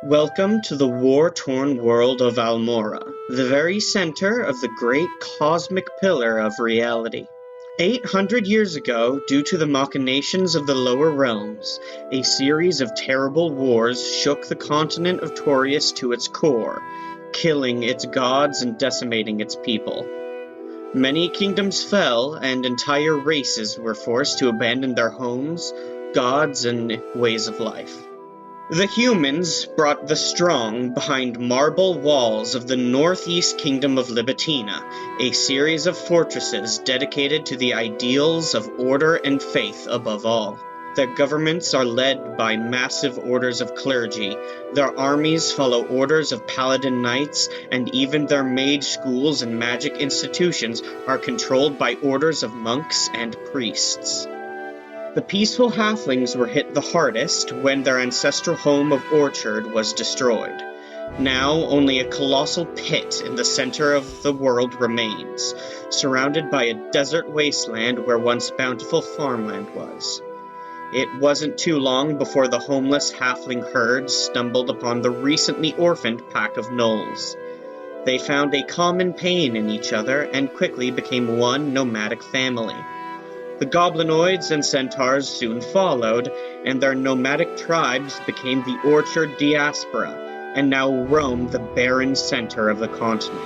Welcome to the war-torn world of Almora, the very center of the great cosmic pillar of reality. 800 years ago, due to the machinations of the lower realms, a series of terrible wars shook the continent of Taurius to its core, killing its gods and decimating its people. Many kingdoms fell, and entire races were forced to abandon their homes, gods, and ways of life. The humans brought the strong behind marble walls of the northeast kingdom of Libitina, a series of fortresses dedicated to the ideals of order and faith above all. Their governments are led by massive orders of clergy, their armies follow orders of paladin knights, and even their mage schools and magic institutions are controlled by orders of monks and priests. The peaceful halflings were hit the hardest when their ancestral home of Orchard was destroyed. Now only a colossal pit in the center of the world remains, surrounded by a desert wasteland where once bountiful farmland was. It wasn't too long before the homeless halfling herds stumbled upon the recently orphaned pack of gnolls. They found a common pain in each other and quickly became one nomadic family. The goblinoids and centaurs soon followed, and their nomadic tribes became the Orchard Diaspora, and now roam the barren center of the continent.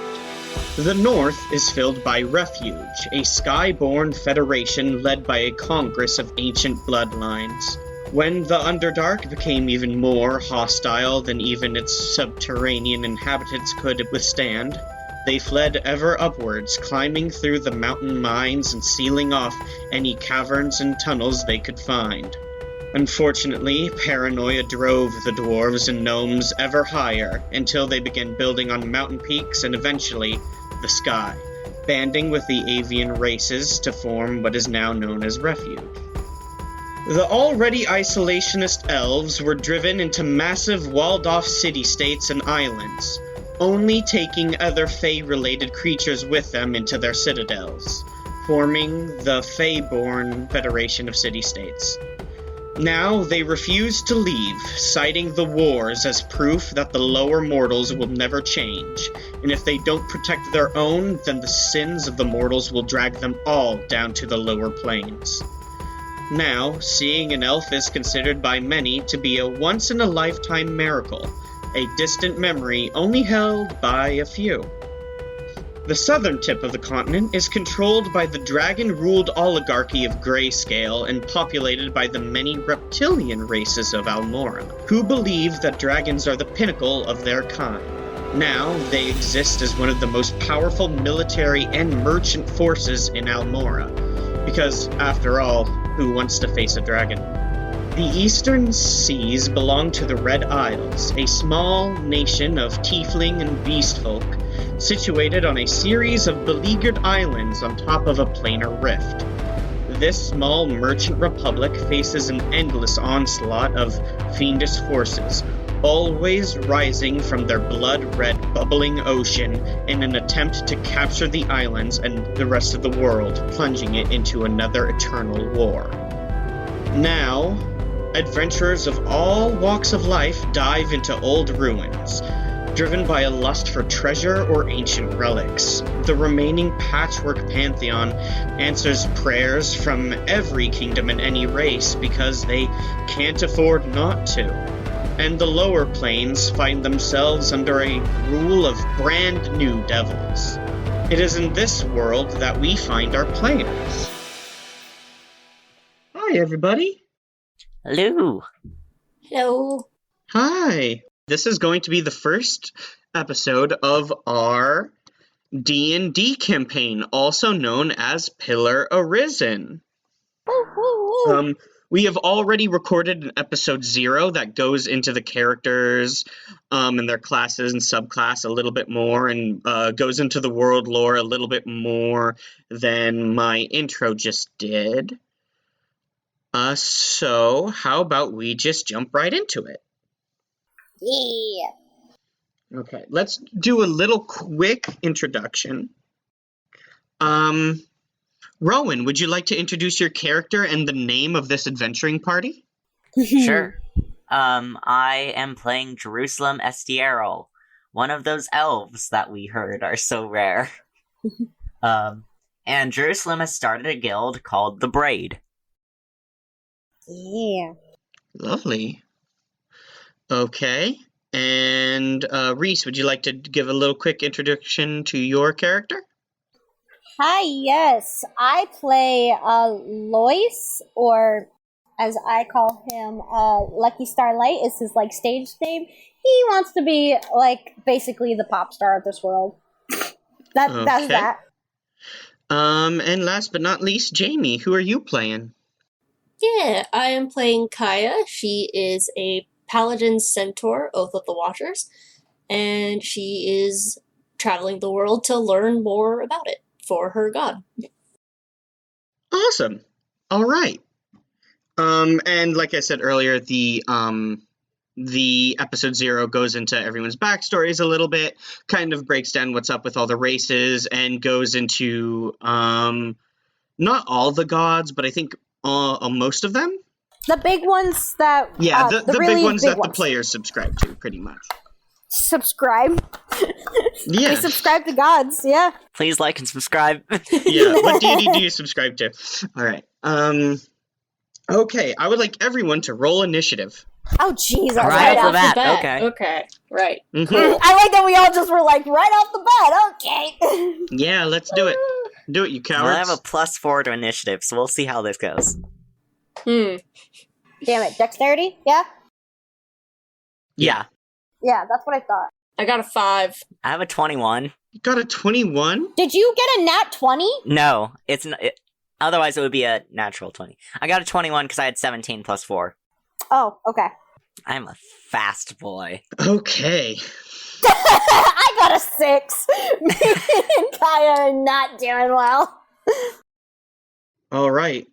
The north is filled by Refuge, a sky-born federation led by a congress of ancient bloodlines. When the Underdark became even more hostile than even its subterranean inhabitants could withstand, they fled ever upwards, climbing through the mountain mines and sealing off any caverns and tunnels they could find. Unfortunately, paranoia drove the dwarves and gnomes ever higher, until they began building on mountain peaks and eventually the sky, banding with the avian races to form what is now known as Refuge. The already isolationist elves were driven into massive walled-off city-states and islands, only taking other Fae-related creatures with them into their citadels, forming the Fae-born Federation of City-States. Now they refuse to leave, citing the wars as proof that the lower mortals will never change, and if they don't protect their own, then the sins of the mortals will drag them all down to the lower planes. Now, seeing an elf is considered by many to be a once-in-a-lifetime miracle, a distant memory only held by a few. The southern tip of the continent is controlled by the dragon-ruled oligarchy of Grayscale and populated by the many reptilian races of Almora, who believe that dragons are the pinnacle of their kind. Now, they exist as one of the most powerful military and merchant forces in Almora, because, after all, who wants to face a dragon? The eastern seas belong to the Red Isles, a small nation of tiefling and beast folk, situated on a series of beleaguered islands on top of a planar rift. This small merchant republic faces an endless onslaught of fiendish forces, always rising from their blood-red bubbling ocean in an attempt to capture the islands and the rest of the world, plunging it into another eternal war. Now, adventurers of all walks of life dive into old ruins, driven by a lust for treasure or ancient relics. The remaining patchwork pantheon answers prayers from every kingdom and any race because they can't afford not to. And the lower planes find themselves under a rule of brand new devils. It is in this world that we find our players. Hi, everybody. Hello. Hello. Hi. This is going to be the first episode of our D&D campaign, also known as Pillar Arisen. We have already recorded an episode 0 that goes into the characters and their classes and subclass a little bit more and goes into the world lore a little bit more than my intro just did. So how about we just jump right into it? Yeah. Okay, let's do a little quick introduction. Rowan, would you like to introduce your character and the name of this adventuring party? Sure. I am playing Jeruselem Estierol, one of those elves that we heard are so rare. And Jerusalem has started a guild called the Braid. Yeah. Lovely. Okay. And Reese, would you like to give a little quick introduction to your character? Hi, yes. I play Lois, or as I call him, Lucky Starlight is his stage name. He wants to be basically the pop star of this world. That's Okay. that. And last but not least, Jamie, who are you playing? Yeah, I am playing Kaya. She is a paladin centaur, Oath of the Watchers, and she is traveling the world to learn more about it for her god. Awesome. All right. And like I said earlier, the episode 0 goes into everyone's backstories a little bit, kind of breaks down what's up with all the races, and goes into not all the gods, but I think most of them. The big ones that the really big ones big that the players subscribe to, pretty much. Subscribe. Yeah. We subscribe to gods. Yeah. Please like and subscribe. Yeah. What deity do you subscribe to? All right. Okay. I would like everyone to roll initiative. Oh, jeez. Right off the bat. bat. Okay. Right. Mm-hmm. Cool. I like that we all just were right off the bat. Okay. Yeah, let's do it. Do it, you cowards. Well, I have a +4 to initiative, so we'll see how this goes. Damn it. Dexterity? Yeah? Yeah. Yeah, that's what I thought. I got a 5. I have a 21. You got a 21? Did you get a nat 20? No, otherwise it would be a natural 20. I got a 21 because I had 17 plus 4. Oh, okay. I'm a fast boy. Okay. I got a 6. Me and Kaya are not doing well. All right.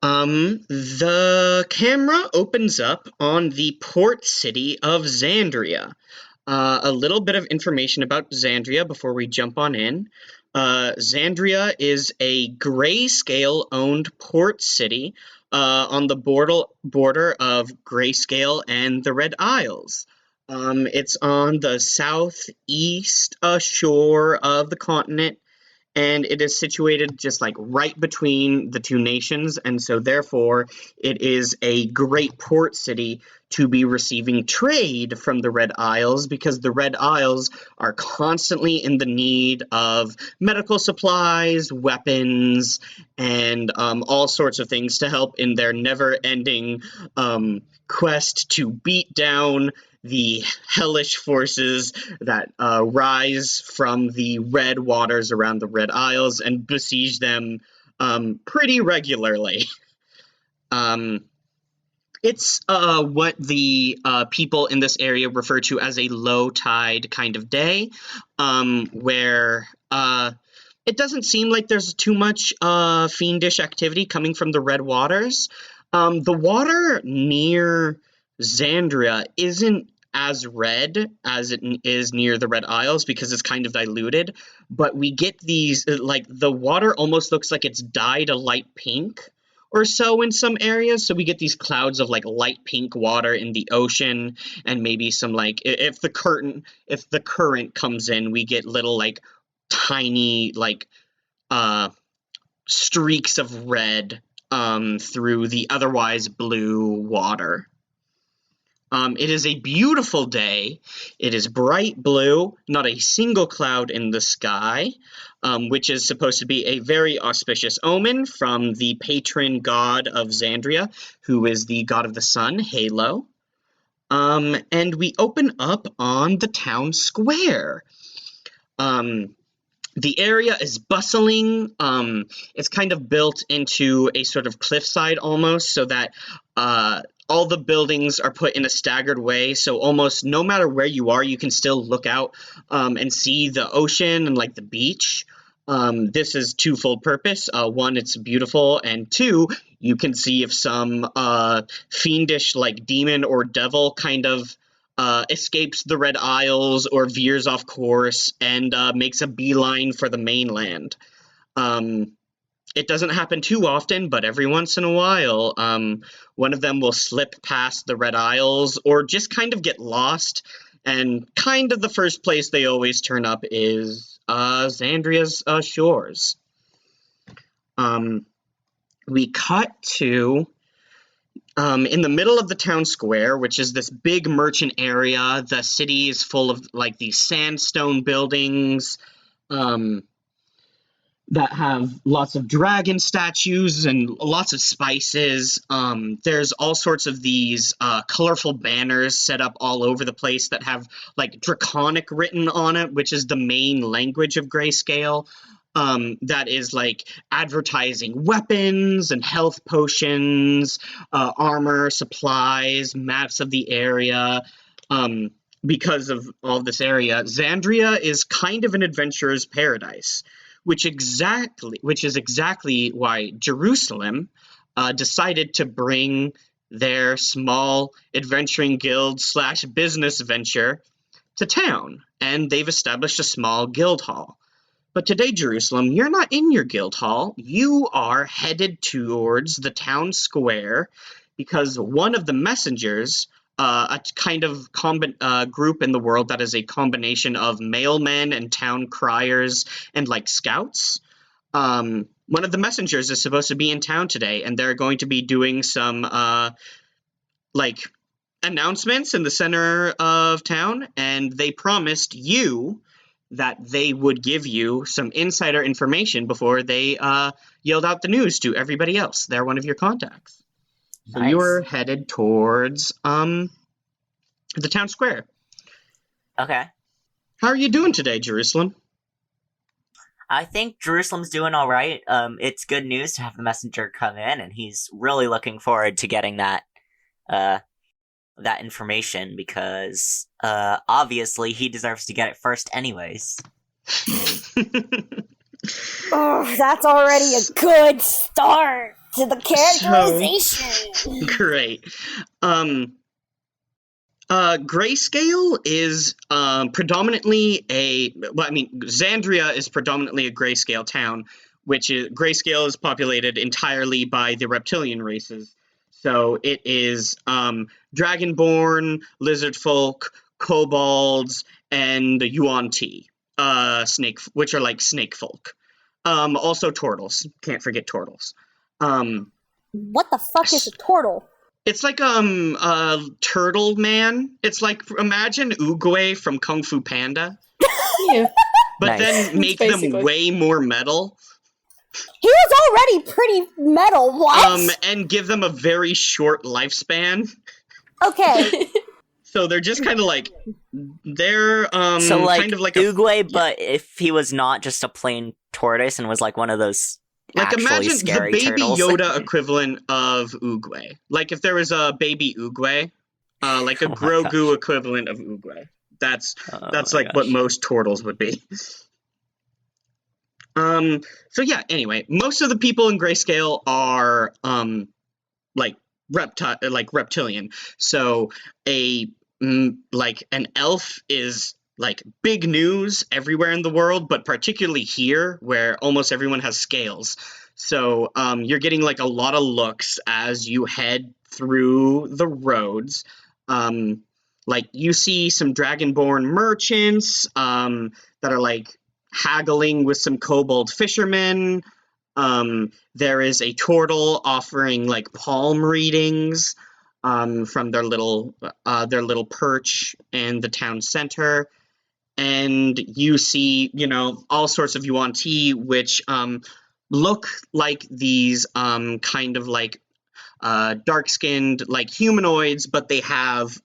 The camera opens up on the port city of Xandria. A little bit of information about Xandria before we jump on in. Xandria is a Grayscale-owned port city on the border of Grayscale and the Red Isles. It's on the southeast shore of the continent, and it is situated just right between the two nations, and so therefore it is a great port city to be receiving trade from the Red Isles, because the Red Isles are constantly in the need of medical supplies, weapons, and all sorts of things to help in their never-ending quest to beat down the hellish forces that rise from the red waters around the Red Isles and besiege them pretty regularly. It's what the people in this area refer to as a low tide kind of day, where it doesn't seem like there's too much fiendish activity coming from the red waters. The water near Xandria isn't as red as it is near the Red Isles because it's kind of diluted, but we get these, the water almost looks like it's dyed a light pink or so in some areas, so we get these clouds of light pink water in the ocean, and maybe some if the current comes in, we get little tiny streaks of red through the otherwise blue water. It is a beautiful day. It is bright blue, not a single cloud in the sky, which is supposed to be a very auspicious omen from the patron god of Xandria, who is the god of the sun, Halo. And we open up on the town square. The area is bustling. It's kind of built into a sort of cliffside almost, so that all the buildings are put in a staggered way, so almost no matter where you are, you can still look out and see the ocean and the beach. This is twofold purpose. One, it's beautiful, and two, you can see if some fiendish demon or devil kind of escapes the Red Isles or veers off course and makes a beeline for the mainland. it doesn't happen too often, but every once in a while, one of them will slip past the Red Isles or just kind of get lost. And kind of the first place they always turn up is Xandria's shores. We cut to in the middle of the town square, which is this big merchant area. The city is full of like these sandstone buildings that have lots of dragon statues and lots of spices. There's all sorts of these colorful banners set up all over the place that have like Draconic written on it, which is the main language of Grayscale. That is like advertising weapons and health potions, armor, supplies, maps of the area. Because of all of this area, Xandria is kind of an adventurer's paradise, which is exactly why Jeruselem decided to bring their small adventuring guild / business venture to town, and they've established a small guild hall. But today, Jeruselem, you're not in your guild hall. You are headed towards the town square because one of the messengers, a kind of group in the world that is a combination of mailmen and town criers and like scouts. One of the messengers is supposed to be in town today, and they're going to be doing some like announcements in the center of town, and they promised you that they would give you some insider information before they yelled out the news to everybody else. They're one of your contacts. So Nice. you were headed towards the town square. Okay. How are you doing today, Jeruselem? I think Jerusalem's doing all right. It's good news to have the messenger come in, and he's really looking forward to getting that information because obviously he deserves to get it first anyways. Oh, that's already a good start to the characterization. Great. Grayscale is predominantly Xandria is predominantly a grayscale town, grayscale is populated entirely by the reptilian races. So it is Dragonborn, Lizard Folk, Kobolds, and Yuan-Ti, which are like snake folk. Also turtles. Can't forget turtles. What the fuck is a turtle? It's like a turtle man. It's like, imagine Oogway from Kung Fu Panda. Yeah. But Nice. then make them Basically. way more metal. He was already pretty metal. What? And give them a very short lifespan. Okay. So they're just kind of like, they're So like kind of like Oogway, but if he was not just a plain tortoise and was like one of those actually imagine the scary baby turtles. Yoda equivalent of Oogway. Like if there was a baby Oogway, like a Oh my Grogu equivalent of Oogway. That's my like what gosh. most turtles would be. So yeah, anyway, most of the people in Grayscale are like reptilian. So like an elf is like big news everywhere in the world, but particularly here where almost everyone has scales. So you're getting like a lot of looks as you head through the roads. Like you see some Dragonborn merchants that are like haggling with some kobold fishermen. There is a turtle offering like palm readings from their little perch in the town center. And you see, all sorts of Yuan-Ti, which look like these kind of like dark-skinned like humanoids, but they have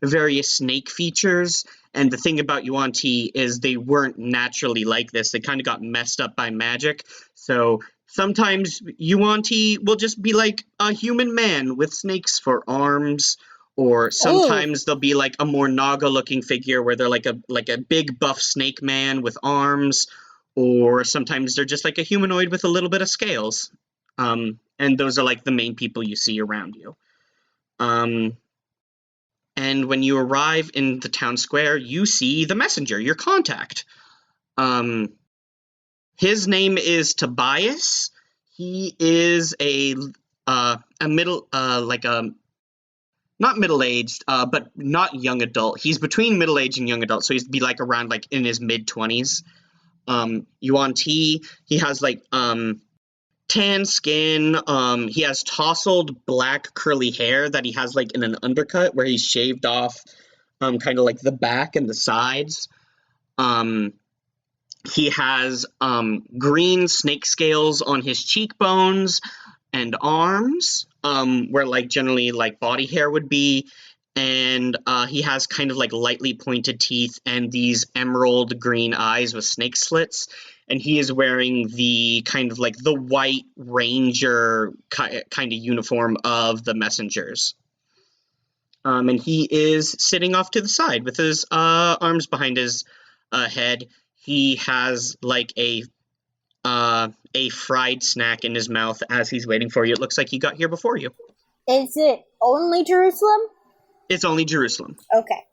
various snake features. And the thing about Yuan-Ti is they weren't naturally like this. They kind of got messed up by magic. So sometimes Yuan-Ti will just be like a human man with snakes for arms, or sometimes they'll be like a more Naga-looking figure where they're like a big buff snake man with arms, or sometimes they're just like a humanoid with a little bit of scales. And those are like the main people you see around you. And when you arrive in the town square, you see the messenger, your contact. His name is Tobias, He is a middle, not middle-aged, but not young adult. He's between middle-aged and young adult, so he'd be like around like in his mid-20s. Yuan Ti, he has like tan skin. He has tousled black curly hair that he has like in an undercut where he's shaved off kind of like the back and the sides. He has green snake scales on his cheekbones and arms, where like generally like body hair would be, and he has kind of like lightly pointed teeth and these emerald green eyes with snake slits, and he is wearing the kind of like the white ranger kind of uniform of the messengers. And he is sitting off to the side with his arms behind his head. He has like a fried snack in his mouth as he's waiting for you. It looks like he got here before you. Is it only Jerusalem? It's only Jerusalem. Okay.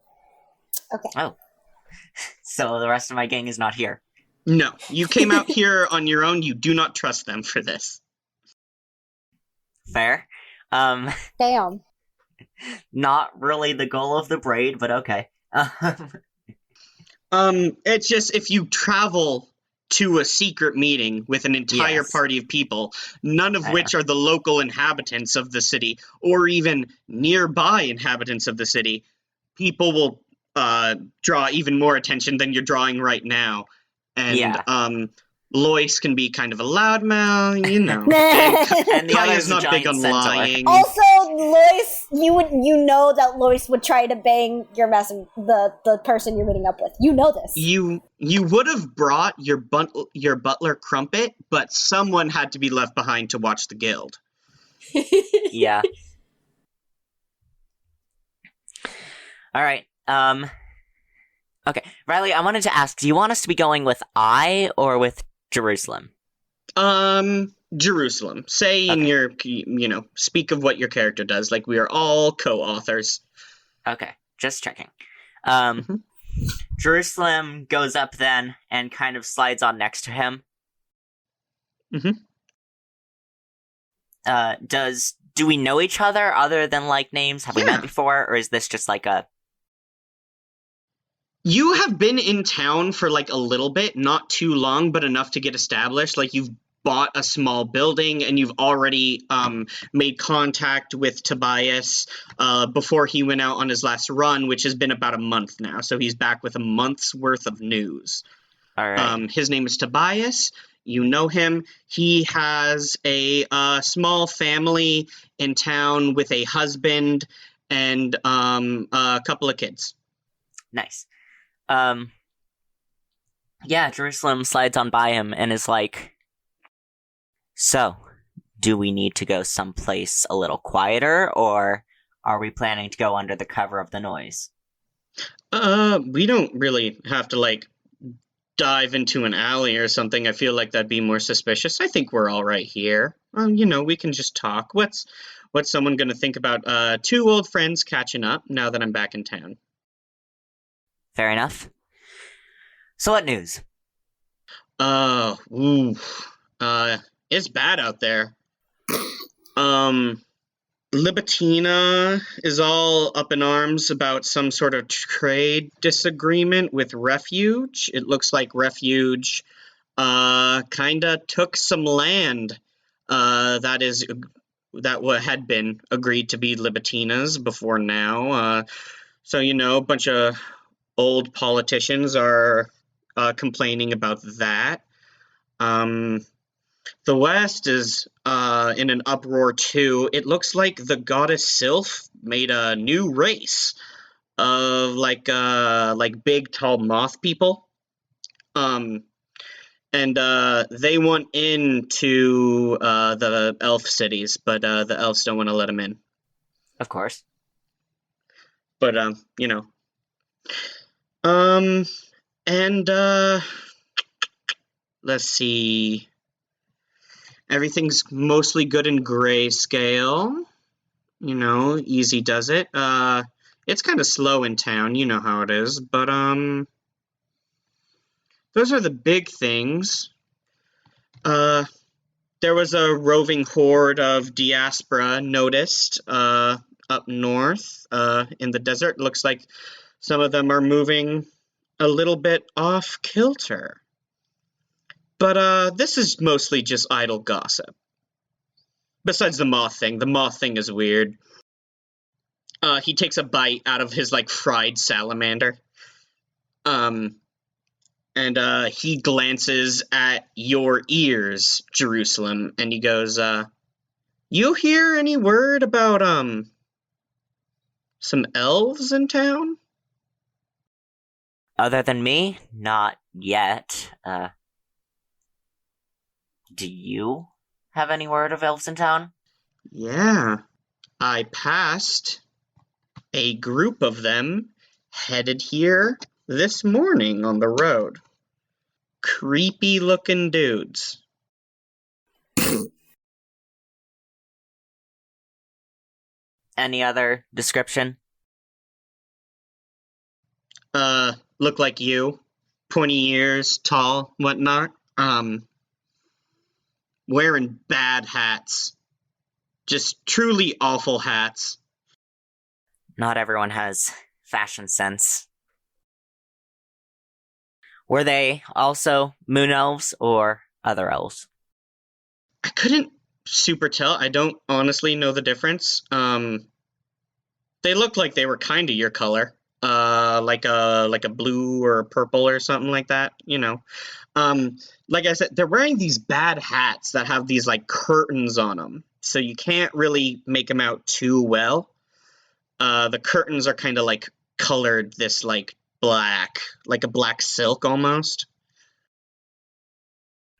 Oh. So the rest of my gang is not here. No, you came out here on your own. You do not trust them for this. Fair. Damn. Not really the goal of the Braid, but okay. It's just if you travel to a secret meeting with an entire party of people, none of which are the local inhabitants of the city or even nearby inhabitants of the city, people will draw even more attention than you're drawing right now. And Lois can be kind of a loudmouth, you know. And the Kaya's other's not big on lying. Also, Lois, you know that Lois would try to bang your the person you're meeting up with. You know this. You would have brought your butler Crumpet, but someone had to be left behind to watch the guild. Yeah. All right. Okay, Riley, I wanted to ask, do you want us to be going with I or with Jerusalem? Jerusalem. Say in your, speak of what your character does. Like, we are all co-authors. Okay, just checking. Jerusalem goes up then and kind of slides on next to him. Do we know each other than, like, names? Have we met before? Or is this just like a... You have been in town for, like, a little bit, not too long, but enough to get established. Like, you've bought a small building, and you've already made contact with Tobias before he went out on his last run, which has been about a month now. So he's back with a month's worth of news. All right. His name is Tobias. You know him. He has a small family in town with a husband and a couple of kids. Nice. Jerusalem slides on by him and is like, so, do we need to go someplace a little quieter, or are we planning to go under the cover of the noise? We don't really have to, like, dive into an alley or something. I feel like that'd be more suspicious. I think we're all right here. We can just talk. What's someone gonna think about two old friends catching up now that I'm back in town? Fair enough. So what news? It's bad out there. Libitina is all up in arms about some sort of trade disagreement with Refuge. It looks like Refuge kinda took some land that had been agreed to be Libitina's before now. So, a bunch of old politicians are complaining about that. The West is in an uproar too. It looks like the goddess Sylph made a new race of like big tall moth people. And they want into the elf cities, but the elves don't want to let them in. Of course. But let's see. Everything's mostly good in grayscale. Easy does it. It's kind of slow in town, you know how it is, but those are the big things. There was a roving horde of diaspora noticed up north in the desert. Looks like some of them are moving a little bit off kilter. But this is mostly just idle gossip. Besides the moth thing. The moth thing is weird. He takes a bite out of his, fried salamander. And he glances at your ears, Jeruselem, and he goes, you hear any word about, some elves in town? Other than me, not yet. Do you have any word of elves in town? Yeah. I passed a group of them headed here this morning on the road. Creepy looking dudes. Any other description? Look like you. Pointy ears, tall, whatnot. Wearing bad hats. Just truly awful hats. Not everyone has fashion sense. Were they also moon elves or other elves? I couldn't super tell. I don't honestly know the difference. They looked like they were kind of your color. Like a blue or a purple or something like that, you know. Like I said, they're wearing these bad hats that have these curtains on them, so you can't really make them out too well. The curtains are kind of colored this black, like a black silk almost.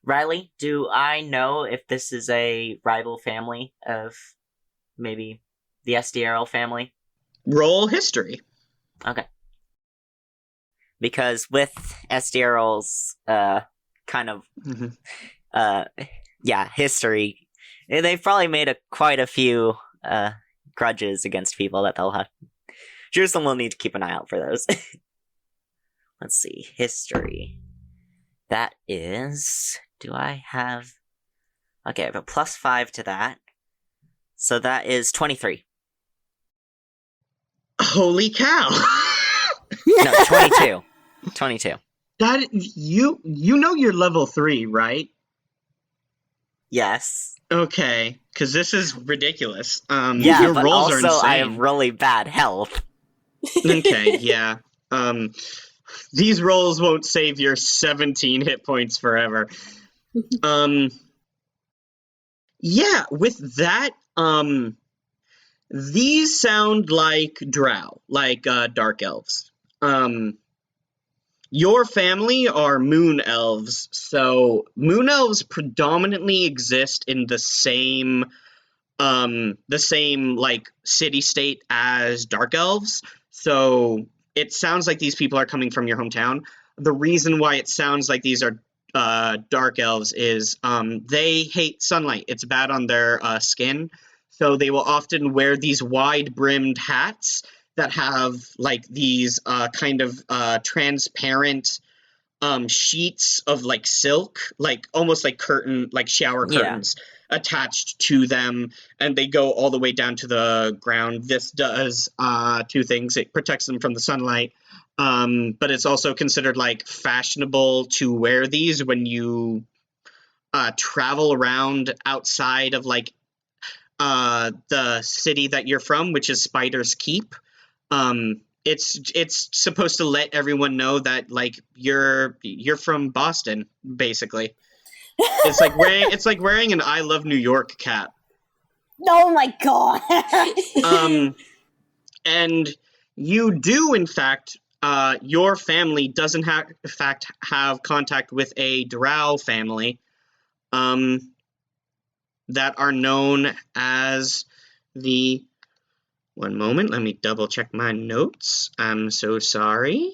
Riley, do I know if this is a rival family of maybe the SDRL family? Roll history. Okay. Because with SDRL's history, they've probably made quite a few grudges against people that they'll have. Jerusalem will need to keep an eye out for those. Let's see, history. That is... Do I have... Okay, I have a +5 to that. So that is 23. Holy cow! No, 22. 22. That you know you're level 3, right? Yes. Okay, because this is ridiculous. Yeah, your but rolls are also insane. I have really bad health. Okay, yeah. These rolls won't save your 17 hit points forever. Yeah, with that, these sound like drow, dark elves. Your family are moon elves, so moon elves predominantly exist in the same city-state as dark elves. So it sounds like these people are coming from your hometown. The reason why it sounds like these are dark elves is they hate sunlight. It's bad on their skin. So they will often wear these wide-brimmed hats that have these kind of transparent sheets of silk, almost like shower curtains attached to them, and they go all the way down to the ground. This does two things. It protects them from the sunlight, but it's also considered fashionable to wear these when you travel around outside of the city that you're from, which is Spider's Keep. It's supposed to let everyone know that you're from Boston, basically. It's like wearing an I Love New York cap. Oh my god. And you do, in fact, your family doesn't have contact with a drow family that are known as the... One moment, let me double check my notes. I'm so sorry.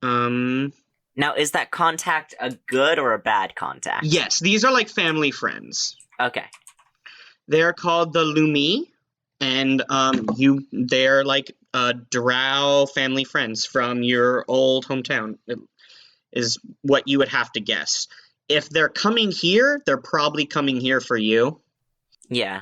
Now, is that contact a good or a bad contact? Yes, these are family friends. Okay. They're called the Lumi, and they're drow family friends from your old hometown, is what you would have to guess. if they're coming here, they're probably coming here for you. Yeah.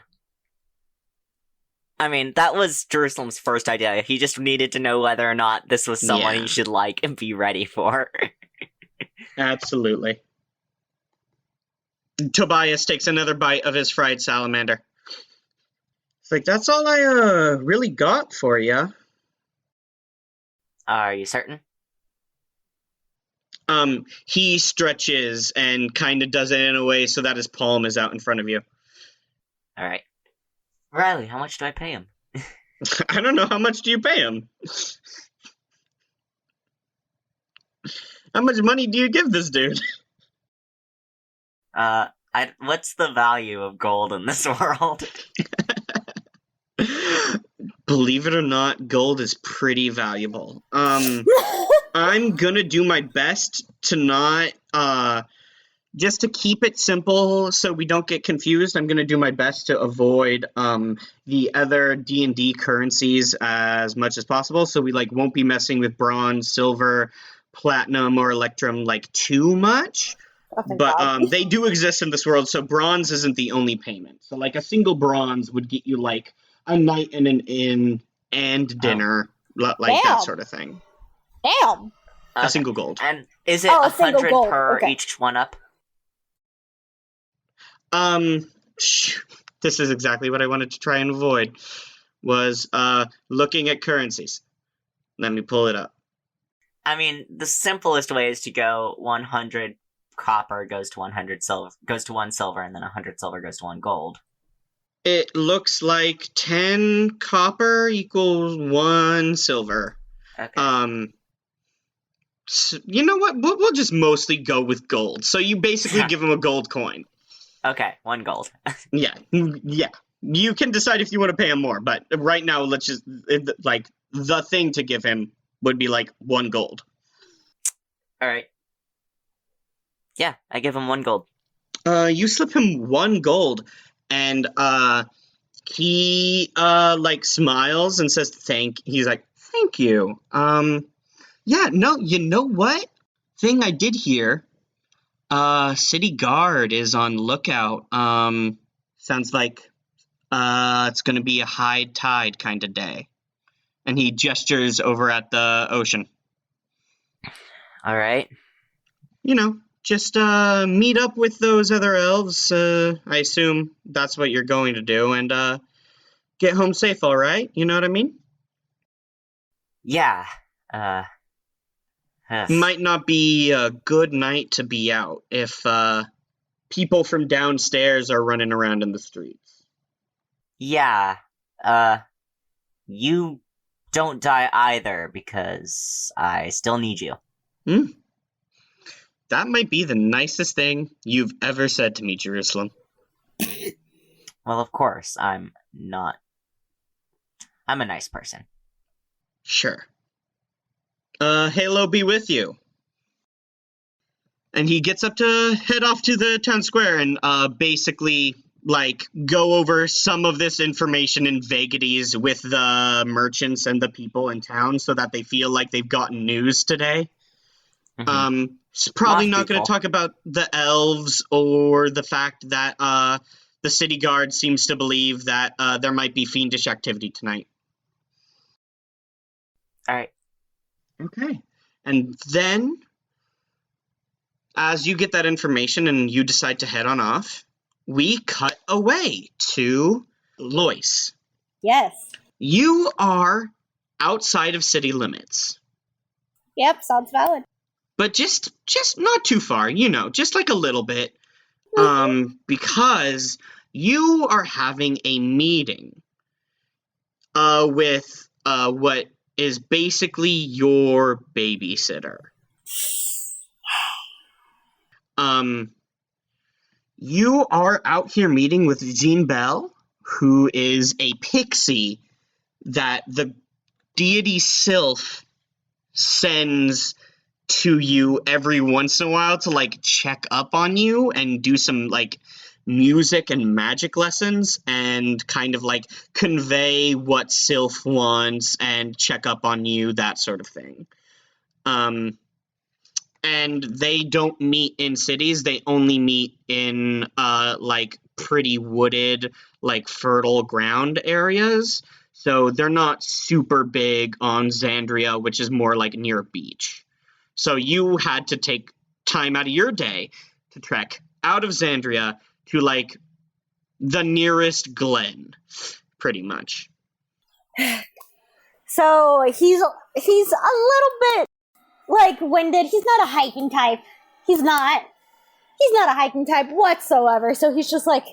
I mean, that was Jerusalem's first idea. He just needed to know whether or not this was someone Yeah. he should like and be ready for. Absolutely. Tobias takes another bite of his fried salamander. It's like, that's all I really got for you. Are you certain? He stretches and kind of does it in a way so that his palm is out in front of you. Alright. Riley, how much do I pay him? I don't know, how much do you pay him? How much money do you give this dude? What's the value of gold in this world? Believe it or not, gold is pretty valuable. I'm gonna do my best to not, just to keep it simple so we don't get confused, I'm gonna do my best to avoid, the other D&D currencies as much as possible, so we, like, won't be messing with bronze, silver, platinum, or electrum, like, too much. Oh, thank But God. they do exist in this world, so bronze isn't the only payment. So, like, a single bronze would get you, like, a night in an inn and dinner, like that Damn. sort of thing. Damn. A single gold. And is it Oh, a single 100 gold, per okay. each one up? This is exactly what I wanted to try and avoid, was looking at currencies. Let me pull it up. I mean, the simplest way is to go 100 copper goes to 100 silver, goes to 1 silver, and then 100 silver goes to 1 gold. It looks like 10 copper equals 1 silver. Okay. So, you know what? We'll just mostly go with gold. So you basically give him a gold coin. Okay, 1 gold. Yeah. You can decide if you want to pay him more, but right now, let's just, like, the thing to give him would be, like, 1 gold. Alright. Yeah, I give him 1 gold. You slip him 1 gold, and, he, like, smiles and says he's like, thank you. Yeah, no, you know what? Thing I did hear, city guard is on lookout. Sounds like, it's gonna be a high tide kind of day. And he gestures over at the ocean. Alright. You know, just, meet up with those other elves. I assume that's what you're going to do, and, get home safe, alright? You know what I mean? Yeah. Yes. Might not be a good night to be out if, people from downstairs are running around in the streets. Yeah. You don't die either, because I still need you. That might be the nicest thing you've ever said to me, Jerusalem. Well, of course, I'm not. I'm a nice person. Sure. Halo be with you. And he gets up to head off to the town square and, basically, like, go over some of this information in vagaries with the merchants and the people in town so that they feel like they've gotten news today. Mhm. It's probably Lost not going people. to talk about the elves or the fact that, the city guard seems to believe that, there might be fiendish activity tonight. Alright. Okay. And then, as you get that information and you decide to head on off, we cut away to Lois. Yes. You are outside of city limits, Yep, sounds valid. but just not too far, you know, just like a little bit, because you are having a meeting, with, what is basically your babysitter. You are out here meeting with Jean Bell, who is a pixie that the deity Sylph sends to you every once in a while to, like, check up on you and do some, like, music and magic lessons and kind of, like, convey what Sylph wants and check up on you, that sort of thing. and they don't meet in cities. They only meet in like pretty wooded, like fertile ground areas. So they're not super big on Xandria, which is more like near a beach. So you had to take time out of your day to trek out of Xandria to like the nearest glen, pretty much. So he's a little bit like winded. He's not a hiking type. He's not a hiking type whatsoever. So he's just like,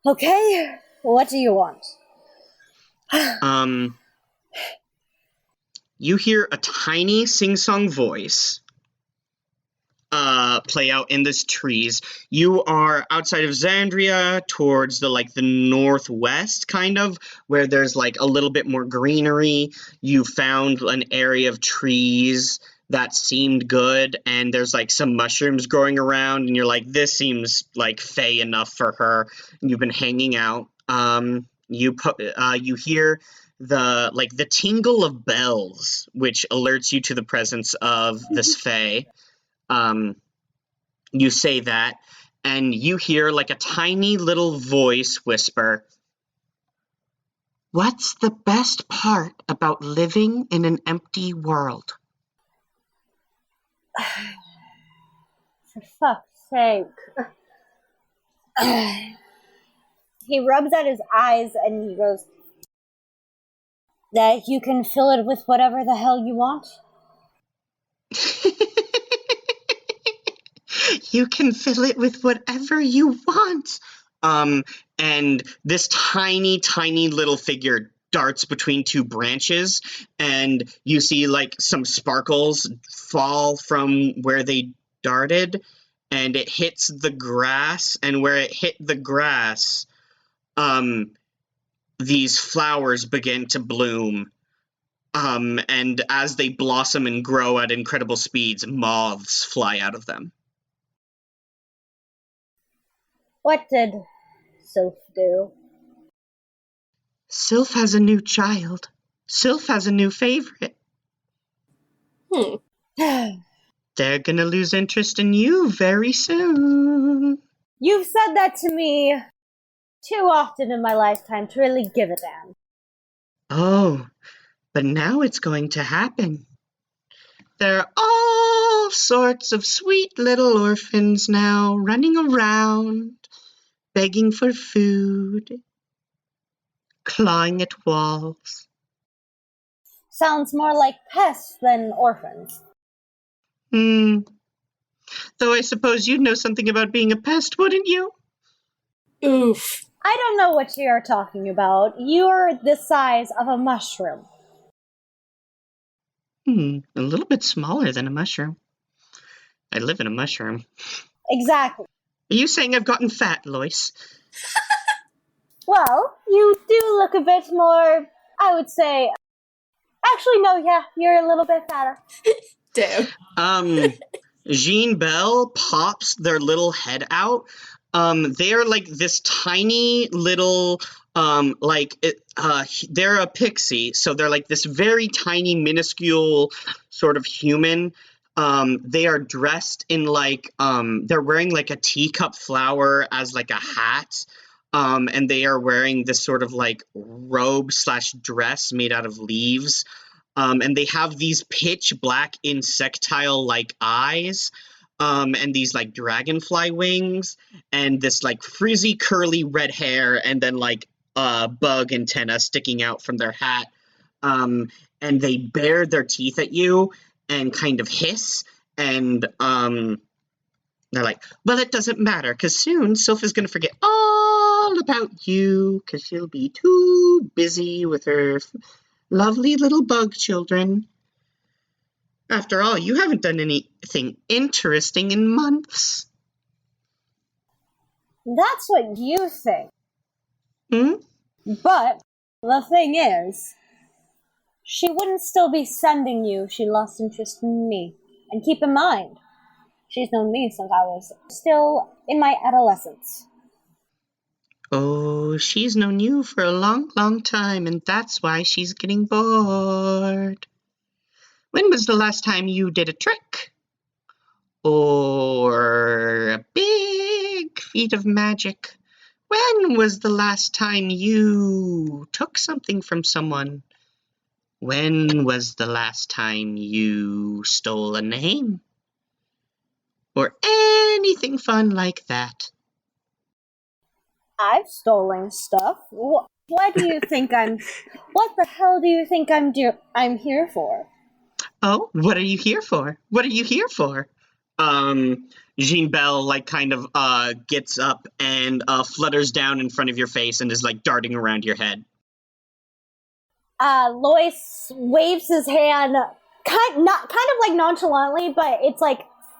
okay, what do you want? You hear a tiny sing-song voice play out in the trees. You are outside of Xandria towards the northwest, kind of, where there's like a little bit more greenery. You found an area of trees that seemed good, and there's like some mushrooms growing around, and you're like, this seems like fey enough for her. And you've been hanging out. You hear the tingle of bells, which alerts you to the presence of this fae. You say that, and you hear like a tiny little voice whisper, "What's the best part about living in an empty world?" For fuck's sake. He rubs at his eyes and he goes, that you can fill it with whatever the hell you want? You can fill it with whatever you want. And this tiny, tiny little figure darts between two branches, and you see like some sparkles fall from where they darted, and it hits the grass, and where it hit the grass, these flowers begin to bloom. And as they blossom and grow at incredible speeds, moths fly out of them. What did Sylph do? Sylph has a new child. Sylph has a new favorite. They're gonna lose interest in you very soon. You've said that to me too often in my lifetime to really give a damn. Oh, but now it's going to happen. There are all sorts of sweet little orphans now running around, begging for food, clawing at walls. Sounds more like pests than orphans. Though I suppose you'd know something about being a pest, wouldn't you? Oof. I don't know what you're talking about. You're the size of a mushroom. A little bit smaller than a mushroom. I live in a mushroom. Exactly. Are you saying I've gotten fat, Lois? Well, you do look a bit more, I would say... Actually, no, yeah, you're a little bit fatter. Damn. Jean Bell pops their little head out. They are like this tiny little, they're a pixie, so they're like this very tiny, minuscule sort of human. They are dressed in like, they're wearing like a teacup flower as like a hat. And they are wearing this sort of like robe / dress made out of leaves. And they have these pitch black insectile like eyes. And these like dragonfly wings, and this like frizzy curly red hair, and then like bug antenna sticking out from their hat. And they bare their teeth at you and kind of hiss, and they're like, well, it doesn't matter, because soon Sylph is going to forget all about you, because she'll be too busy with her lovely little bug children. After all, you haven't done anything interesting in months. That's what you think. But the thing is, she wouldn't still be sending you if she lost interest in me. And keep in mind, she's known me since I was still in my adolescence. Oh, she's known you for a long, long time, and that's why she's getting bored. When was the last time you did a trick? Or a big feat of magic? When was the last time you took something from someone? When was the last time you stole a name? Or anything fun like that? I've stolen stuff. What do you think what the hell do you think I'm here for? Oh, what are you here for? What are you here for? Jean Bell, gets up and flutters down in front of your face and is, darting around your head. Lois waves his hand, kind of nonchalantly, but it's,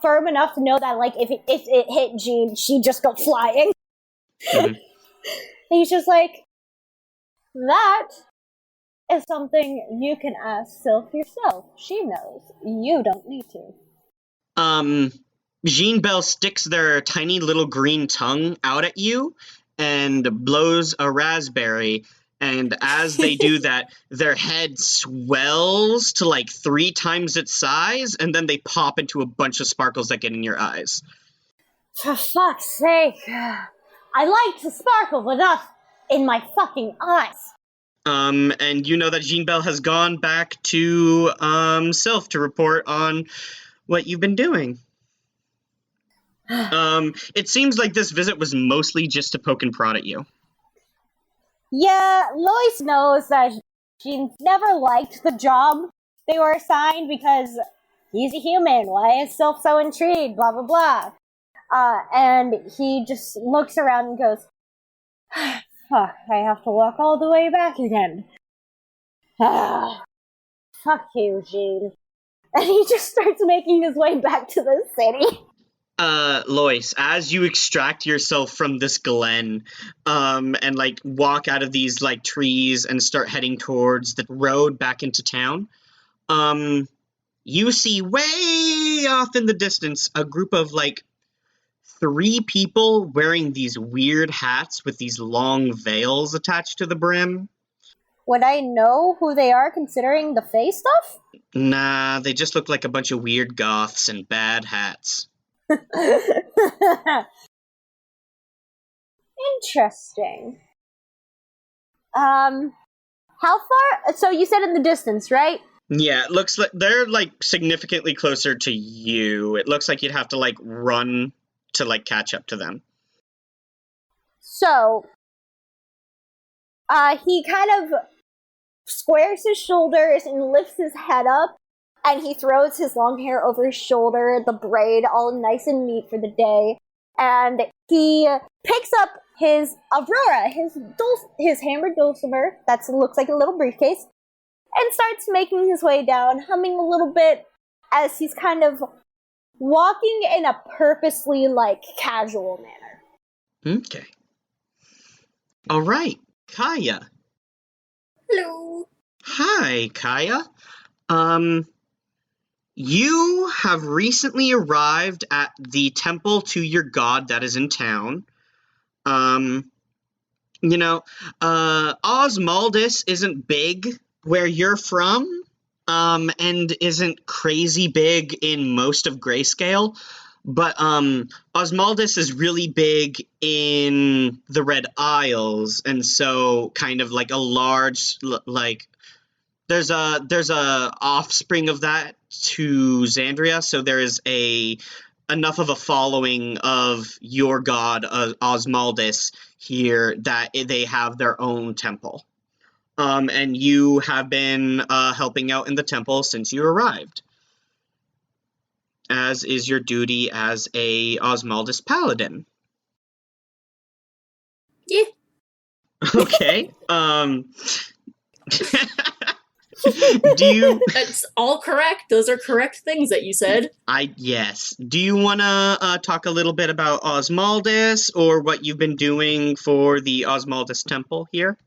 firm enough to know that, if it hit Jean, she'd just go flying. Mm-hmm. And he's just like, that is something you can ask Sylph yourself. She knows. You don't need to. Jean Bell sticks their tiny little green tongue out at you and blows a raspberry, and as they do that, their head swells to 3 times its size, and then they pop into a bunch of sparkles that get in your eyes. For fuck's sake. I like to sparkle, but not in my fucking eyes. And you know that Jean Bell has gone back to, Sylph to report on what you've been doing. It seems like this visit was mostly just to poke and prod at you. Yeah, Lois knows that Jean never liked the job they were assigned because he's a human. Why is Sylph so intrigued? Blah, blah, blah. And he just looks around and goes, fuck, I have to walk all the way back again. Fuck you, Jean. And he just starts making his way back to the city. Lois, as you extract yourself from this glen, and walk out of these trees and start heading towards the road back into town, you see way off in the distance a group of 3 people wearing these weird hats with these long veils attached to the brim. Would I know who they are considering the face stuff? Nah, they just look like a bunch of weird goths in bad hats. Interesting. How far? So you said in the distance, right? Yeah, it looks like they're significantly closer to you. It looks like you'd have to run to catch up to them. So, he kind of squares his shoulders and lifts his head up, and he throws his long hair over his shoulder, the braid all nice and neat for the day, and he picks up his Aurora, his hammered dulcimer, that looks like a little briefcase, and starts making his way down, humming a little bit as he's kind of walking in a purposely, casual manner. Okay. All right, Kaya. Hello. Hi, Kaya. You have recently arrived at the temple to your god that is in town. Osmaldus isn't big where you're from, and isn't crazy big in most of Grayscale, but Osmaldus is really big in the Red Isles, and so kind of a large, there's a offspring of that to Xandria, so there is enough of a following of your god, Osmaldus, here that they have their own temple. And you have been helping out in the temple since you arrived, as is your duty as a Osmaldus paladin. Yeah. Okay. Do you... That's all correct. Those are correct things that you said. Yes. Do you want to talk a little bit about Osmaldus, or what you've been doing for the Osmaldus temple here?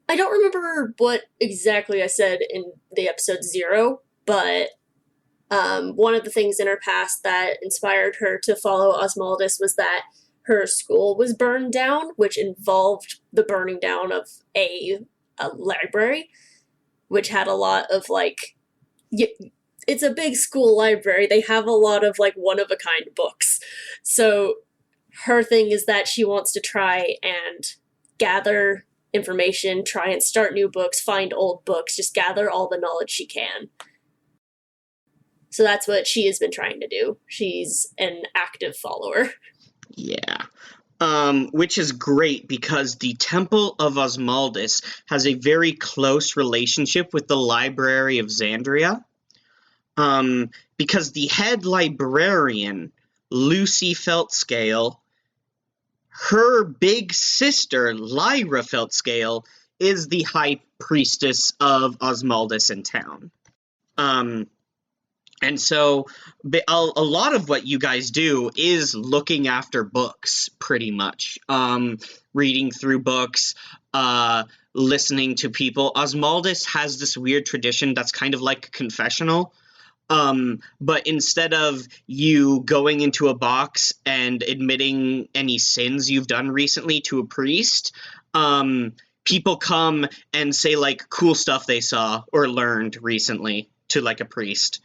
I don't remember what exactly I said in the episode 0, but one of the things in her past that inspired her to follow Osmaldus was that her school was burned down, which involved the burning down of a library. which had a lot of like, it's a big school library. They have a lot of like one-of-a-kind books. So her thing is that she wants to try and gather information, try and start new books, find old books, just gather all the knowledge she can. So that's what she has been trying to do. She's an active follower. Yeah. Which is great because the Temple of Osmaldus has a very close relationship with the Library of Xandria. Because the head librarian, Lucy Feltscale, her big sister, Lyra Feltscale, is the high priestess of Osmaldus in town. And so a lot of what you guys do is looking after books, pretty much. Reading through books, listening to people. Osmaldus has this weird tradition that's kind of like a confessional. But instead of you going into a box and admitting any sins you've done recently to a priest, people come and say, like, cool stuff they saw or learned recently to, like, a priest.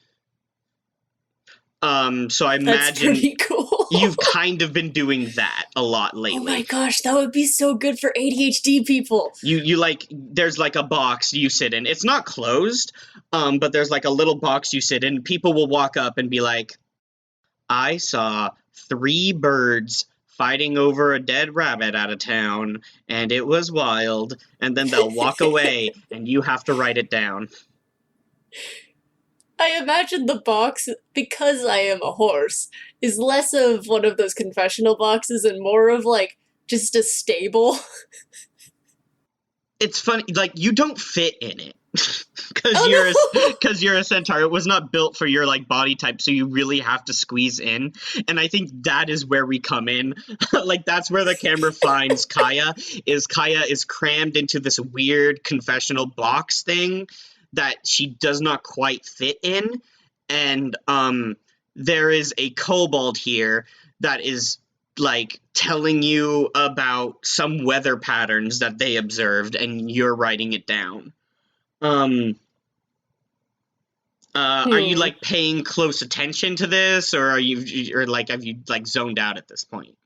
So I That's imagine pretty cool. you've kind of been doing that a lot lately. Oh my gosh, that would be so good for ADHD people. You like, there's like a box you sit in. It's not closed, but there's like a little box you sit in. People will walk up and be like, I saw 3 birds fighting over a dead rabbit out of town, and it was wild. And then they'll walk away, and you have to write it down. I imagine the box, because I am a horse, is less of one of those confessional boxes and more of, like, just a stable. It's funny, like, you don't fit in it. Because you're a centaur. It was not built for your, like, body type, so you really have to squeeze in. And I think that is where we come in. Like, that's where the camera finds Kaya is crammed into this weird confessional box thing that she does not quite fit in, and there is a kobold here that is, like, telling you about some weather patterns that they observed, and you're writing it down. Are you, like, paying close attention to this, or have you, like, zoned out at this point?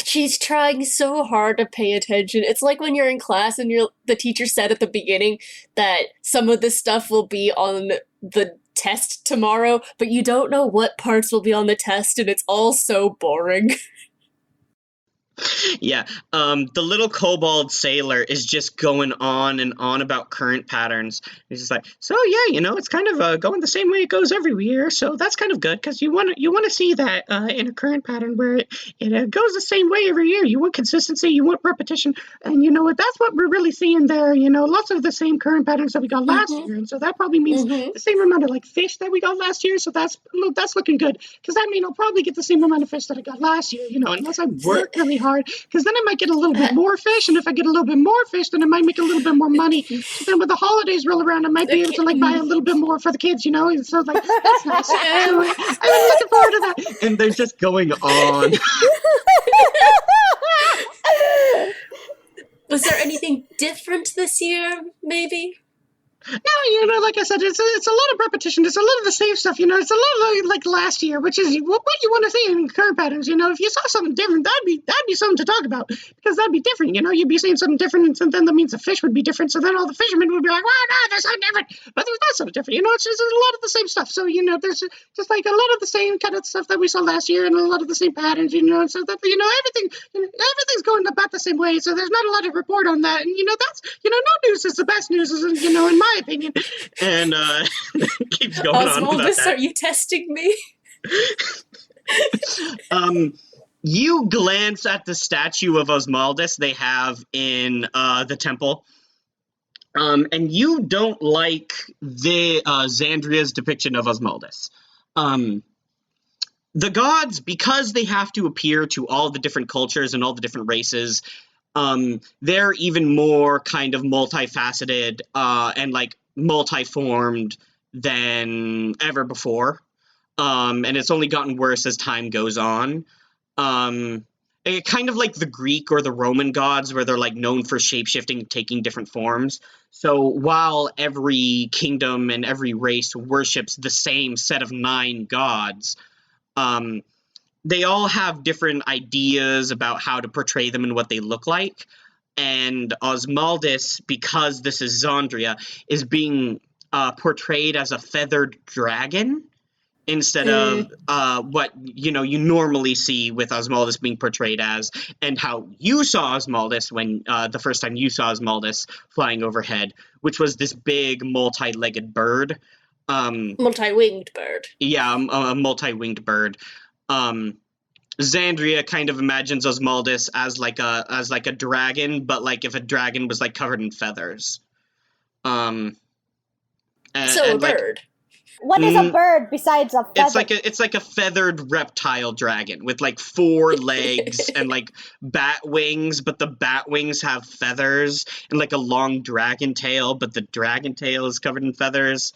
She's trying so hard to pay attention. It's like when you're in class and the teacher said at the beginning that some of this stuff will be on the test tomorrow, but you don't know what parts will be on the test, and it's all so boring. Yeah, the little kobold sailor is just going on and on about current patterns. He's just like, so yeah, it's kind of going the same way it goes every year, so that's kind of good, because you want to see that in a current pattern where it goes the same way every year. You want consistency, you want repetition, and you know what, that's what we're really seeing there, lots of the same current patterns that we got last year, and so that probably means the same amount of, like, fish that we got last year, so that's looking good, because that means I'll probably get the same amount of fish that I got last year, unless I work really hard. Because then I might get a little bit more fish, and if I get a little bit more fish, then I might make a little bit more money. So then when the holidays roll around, I might be able to, like, buy a little bit more for the kids, And so, like, that's nice. So I'm looking forward to that. And they're just going on. Was there anything different this year, maybe? No, like I said, it's a lot of repetition. It's a lot of the same stuff, It's a lot like last year, which is what you want to see in current patterns. If you saw something different, that'd be something to talk about, because that'd be different. You'd be seeing something different, and then that means the fish would be different. So then all the fishermen would be like, "Wow, no, they're so different," but there's not so different. It's just a lot of the same stuff. So there's just like a lot of the same kind of stuff that we saw last year, and a lot of the same patterns. So that everything's going about the same way. So there's not a lot to report on that. And that's no news is the best news, in my opinion. And keeps going on about that. Are you testing me? You glance at the statue of Osmaldus they have in the temple, and you don't like the Xandria's depiction of Osmaldus. The gods, because they have to appear to all the different cultures and all the different races, they're even more kind of multifaceted and, like, multi-formed than ever before. And it's only gotten worse as time goes on. kind of like the Greek or the Roman gods, where they're like known for shapeshifting, taking different forms. So while every kingdom and every race worships the same set of 9 gods, they all have different ideas about how to portray them and what they look like. And Osmaldis, because this is Zandria, is being portrayed as a feathered dragon instead of what you normally see with Osmaldis being portrayed as, and how you saw Osmaldis when the first time you saw Osmaldis flying overhead, which was this big multi-legged bird. Multi-winged bird. Yeah, a multi-winged bird. Zandria kind of imagines Osmaldis as like a dragon, but like if a dragon was like covered in feathers. So a bird. What is a bird besides a feather? It's like a feathered reptile dragon with like 4 legs and like bat wings, but the bat wings have feathers, and like a long dragon tail, but the dragon tail is covered in feathers.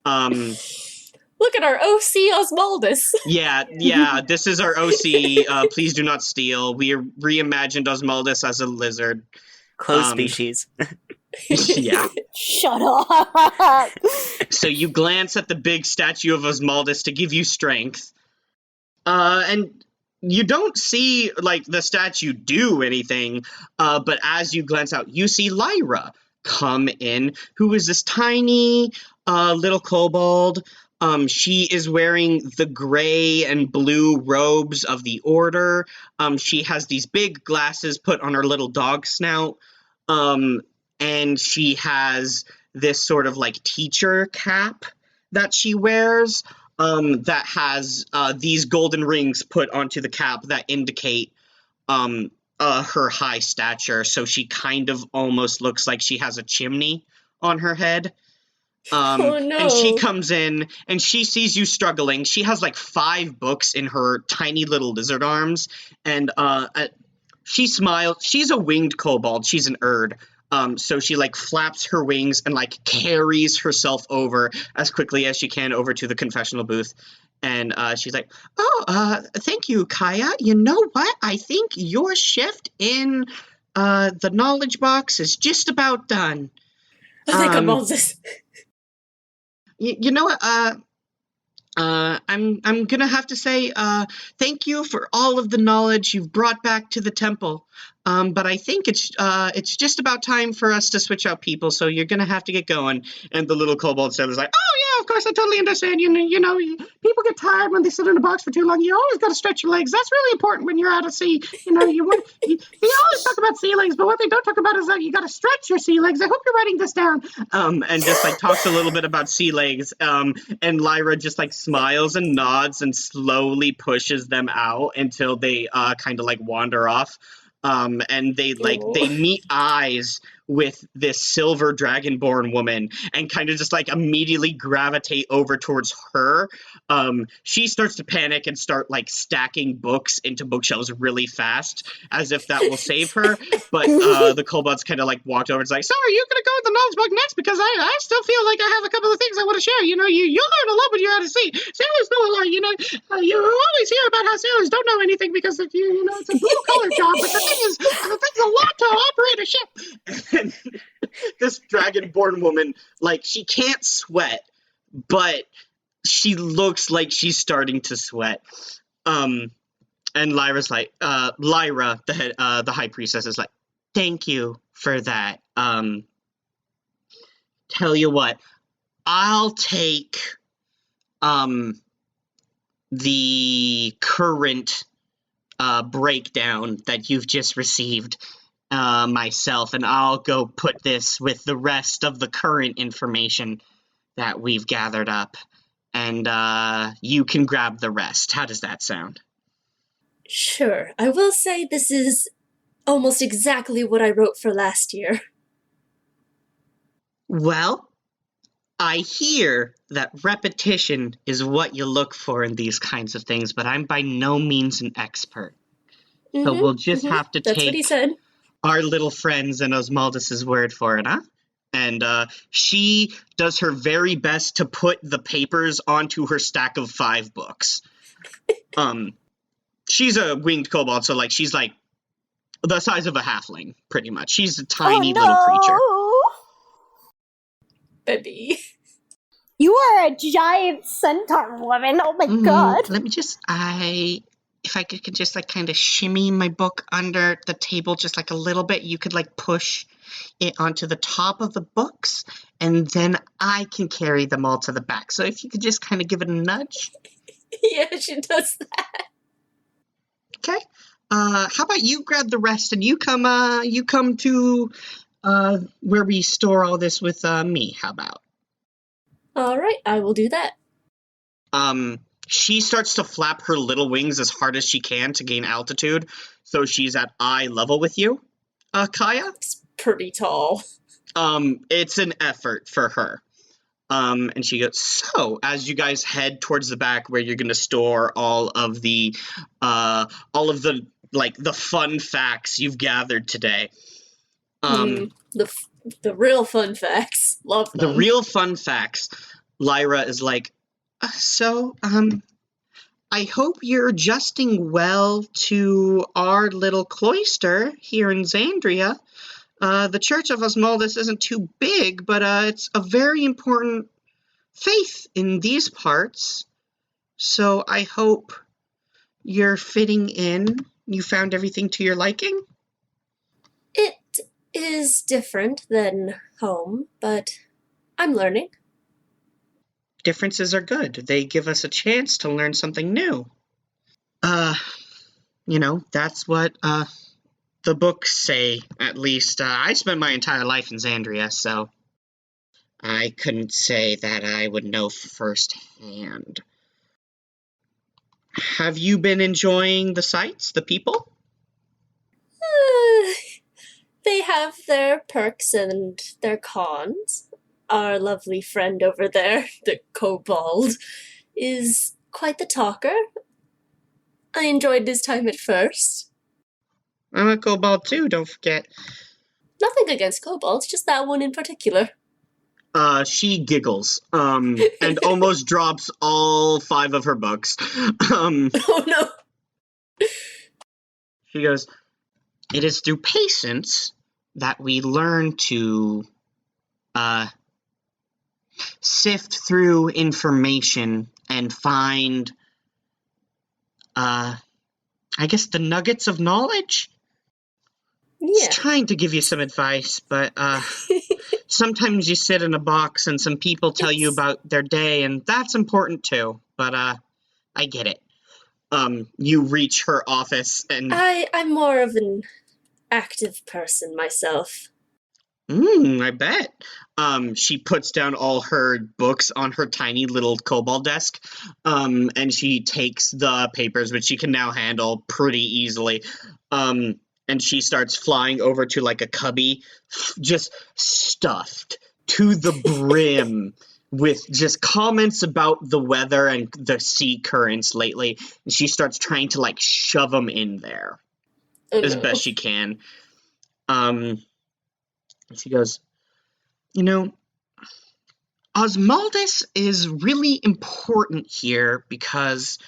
Look at our OC Osmaldis. Yeah, this is our OC. Please do not steal. We reimagined Osmaldis as a lizard. Close species. Yeah. Shut up. So you glance at the big statue of Osmaldis to give you strength. And you don't see, like, the statue do anything, but as you glance out, you see Lyra come in, who is this tiny little kobold. She is wearing the gray and blue robes of the Order. She has these big glasses put on her little dog snout. And she has this sort of like teacher cap that she wears that has these golden rings put onto the cap that indicate her high stature. So she kind of almost looks like she has a chimney on her head. Oh no. And she comes in and she sees you struggling. She has like 5 books in her tiny little lizard arms. And she smiles. She's a winged kobold. She's an Erd. So she like flaps her wings and like carries herself over as quickly as she can over to the confessional booth. And she's like, thank you, Kaya. You know what? I think your shift in the knowledge box is just about done. I think I'm all this. You know what? I'm gonna have to say thank you for all of the knowledge you've brought back to the temple. But I think it's just about time for us to switch out people. So you're gonna have to get going. And the little kobold said was like, "Oh yeah, of course, I totally understand. You know, people get tired when they sit in a box for too long. You always got to stretch your legs. That's really important when you're out at sea. You know, they always talk about sea legs, but what they don't talk about is that you got to stretch your sea legs. I hope you're writing this down." And just like talks a little bit about sea legs. And Lyra just like smiles and nods and slowly pushes them out until they kind of like wander off. And they meet eyes with this silver dragonborn woman and kind of just like immediately gravitate over towards her. She starts to panic and start like stacking books into bookshelves really fast as if that will save her. But the kobolds kind of like walked over and was like, "So are you going to go with the knowledge book next? Because I still feel like I have a couple of things I want to share. You know, you'll learn a lot when you're out at sea. Sailors know a lot, you know. You always hear about how sailors don't know anything because if you know, it's a blue-collar job. But the thing is, it takes a lot to operate a ship." And this dragonborn woman, like, she can't sweat, but she looks like she's starting to sweat. And Lyra's like, Lyra, the high priestess, is like, "Thank you for that. Tell you what, I'll take the current breakdown that you've just received myself, and I'll go put this with the rest of the current information that we've gathered up, and you can grab the rest. How does that sound?" Sure. I will say this is almost exactly what I wrote for last year. Well, I hear that repetition is what you look for in these kinds of things, but I'm by no means an expert. So we'll just have to That's what he take said. our little friends and Osmaldis' word for it, huh? And she does her very best to put the papers onto her stack of 5 books. She's a winged kobold, so like she's like The size of a halfling, pretty much. She's a tiny little creature. Baby. You are a giant centaur woman. Oh my god. Let me just, if I could just like kind of shimmy my book under the table just like a little bit, you could like push it onto the top of the books, and then I can carry them all to the back. So if you could just kind of give it a nudge. Yeah, she does that. Okay. How about you grab the rest and you come to where we store all this with me. How about? All right, I will do that. She starts to flap her little wings as hard as she can to gain altitude, so she's at eye level with you, Kaya. It's pretty tall. It's an effort for her. And she goes, so as you guys head towards the back where you're gonna store all of the like the fun facts you've gathered today. The real fun facts. Love them. The real fun facts. Lyra is like, I hope you're adjusting well to our little cloister here in Xandria. The Church of Osmaldus isn't too big, but it's a very important faith in these parts. So I hope you're fitting in. You found everything to your liking? It is different than home, but I'm learning. Differences are good. They give us a chance to learn something new. That's what the books say, at least. I spent my entire life in Xandria, so I couldn't say that I would know firsthand. Have you been enjoying the sights, the people? They have their perks and their cons. Our lovely friend over there, the kobold, is quite the talker. I enjoyed his time at first. I'm a kobold too, don't forget. Nothing against kobolds, just that one in particular. She giggles, and almost drops all 5 of her books. Oh no! She goes, it is through patience that we learn to, sift through information and find, I guess the nuggets of knowledge? Yeah. Just trying to give you some advice, but, sometimes you sit in a box and some people tell you about their day, and that's important too, but, I get it. You reach her office and... I'm more of an active person myself. I bet. She puts down all her books on her tiny little kobold desk, and she takes the papers, which she can now handle pretty easily, and she starts flying over to like a cubby, just stuffed to the brim with just comments about the weather and the sea currents lately, and she starts trying to like shove them in there as best she can. She goes, Osmaldus is really important here because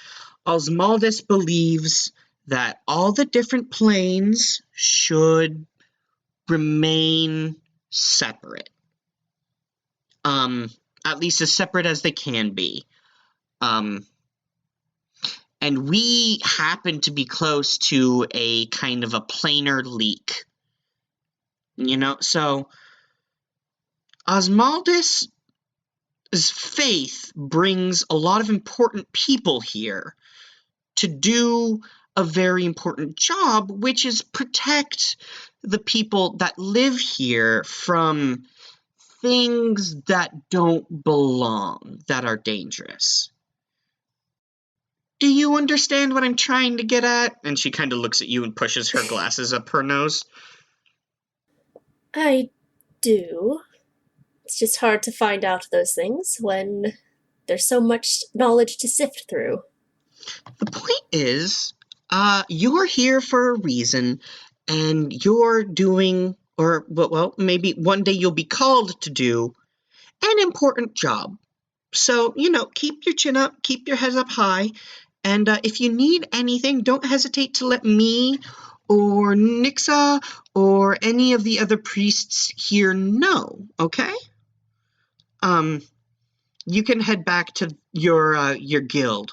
Osmaldus believes that all the different planes should remain separate. At least as separate as they can be. And we happen to be close to a kind of a planar leak. So Osmaldus' faith brings a lot of important people here to do a very important job, which is protect the people that live here from things that don't belong, that are dangerous. Do you understand what I'm trying to get at? And she kind of looks at you and pushes her glasses up her nose. I do. It's just hard to find out those things when there's so much knowledge to sift through. The point is, you're here for a reason, and you're doing, or, well, maybe one day you'll be called to do an important job. So, keep your chin up, keep your heads up high, and if you need anything, don't hesitate to let me or Nixa or any of the other priests here know, okay? You can head back to your guild.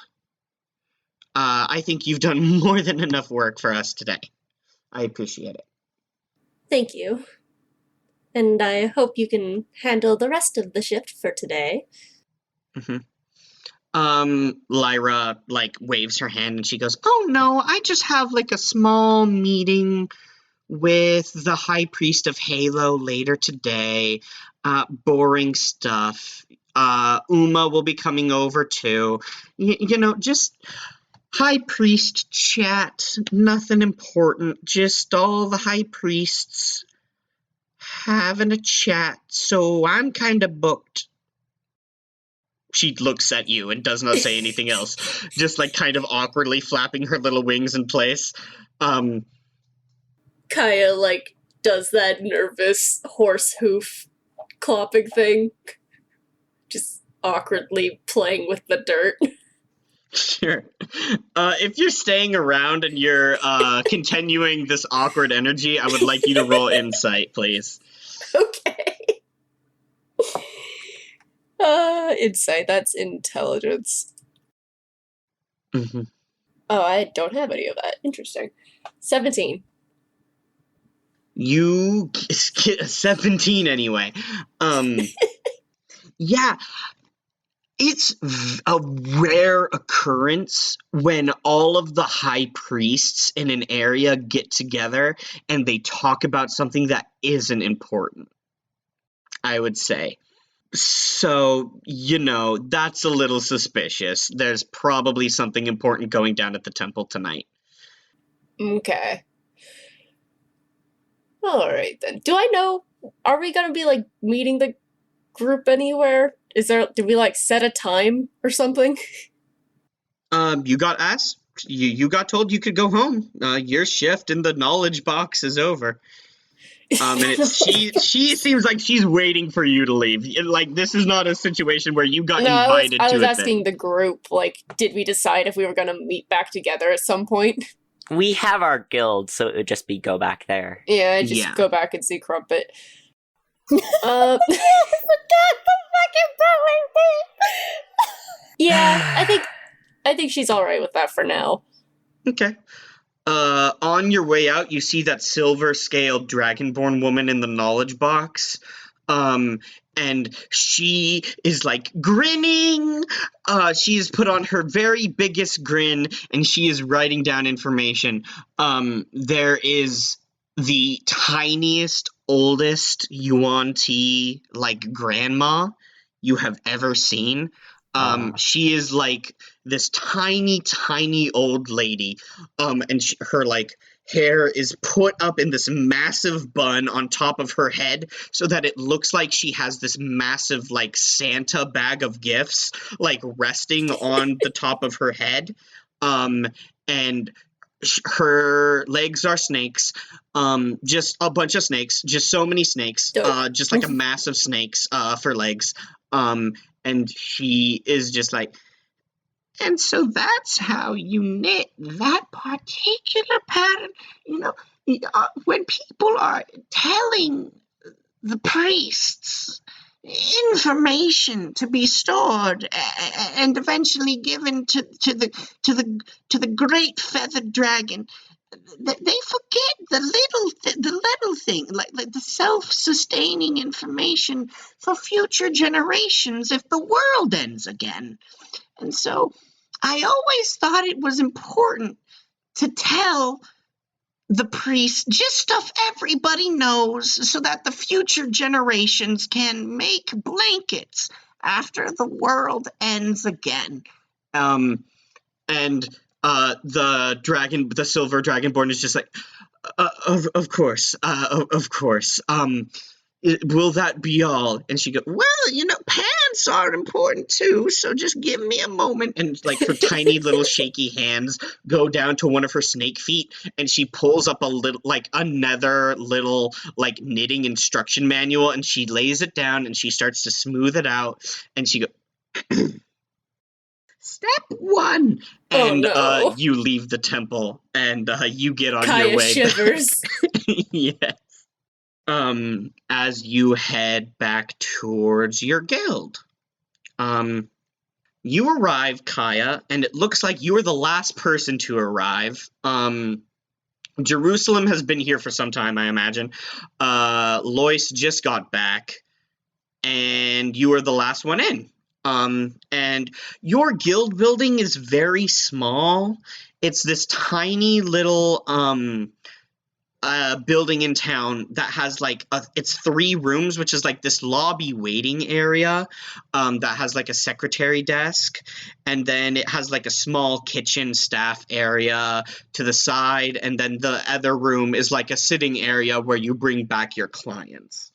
I think you've done more than enough work for us today. I appreciate it. Thank you. And I hope you can handle the rest of the shift for today. Lyra, waves her hand and she goes, "Oh no, I just have, a small meeting with the High Priest of Halo later today. Boring stuff. Uma will be coming over too. Just High Priest chat. Nothing important. Just all the High Priests having a chat. So I'm kind of booked." She looks at you and does not say anything else. Just, kind of awkwardly flapping her little wings in place. Kaya, does that nervous horse hoof clopping thing. Just awkwardly playing with the dirt. Sure. If you're staying around and you're continuing this awkward energy, I would like you to roll insight, please. Okay. Insight, that's intelligence. Mm-hmm. Oh, I don't have any of that. Interesting. 17. You get a 17 anyway. Yeah. It's a rare occurrence when all of the high priests in an area get together and they talk about something that isn't important, I would say. So, that's a little suspicious. There's probably something important going down at the temple tonight. Okay. Alright then. Do I know, are we gonna be, meeting the group anywhere? Did we, set a time or something? You got asked. You got told you could go home. Your shift in the knowledge box is over. And she seems like she's waiting for you to leave. This is not a situation where you got invited to it. I was asking the group, did we decide if we were gonna meet back together at some point? We have our guild, so it would just be go back there. Yeah, go back and see Crumpet. I forgot the fucking power thing. Yeah, I think she's alright with that for now. Okay. On your way out, you see that silver-scaled dragonborn woman in the knowledge box. And she is, grinning. She's put on her very biggest grin, and she is writing down information. There is the tiniest, oldest Yuan-Ti, grandma you have ever seen. She is, this tiny, tiny old lady, and her, hair is put up in this massive bun on top of her head so that it looks like she has this massive, Santa bag of gifts, resting on the top of her head, and her legs are snakes, just a bunch of snakes, just so many snakes, just a mass of snakes, for legs, and she is just and so that's how you knit that particular pattern. When people are telling the priests information to be stored and eventually given to the great feathered dragon, they forget the little thing, like the self-sustaining information for future generations if the world ends again. And so I always thought it was important to tell the priests just stuff everybody knows so that the future generations can make blankets after the world ends again. And the silver dragonborn is just of course. Will that be all? And she goes, well, pants are important too, so just give me a moment. And her tiny little shaky hands go down to one of her snake feet, and she pulls up a little, another little, knitting instruction manual, and she lays it down, and she starts to smooth it out, and she goes, Step 1! Oh, And no. you leave the temple, and you get on Kaya your way. shivers. Yes. As you head back towards your guild. You arrive, Kaya, and it looks like you are the last person to arrive. Jeruselem has been here for some time, I imagine. Lois just got back, and you are the last one in. And your guild building is very small. It's this tiny little building in town that has like it's 3 rooms, which is like this lobby waiting area that has like a secretary desk, and then it has like a small kitchen staff area to the side, and then the other room is like a sitting area where you bring back your clients.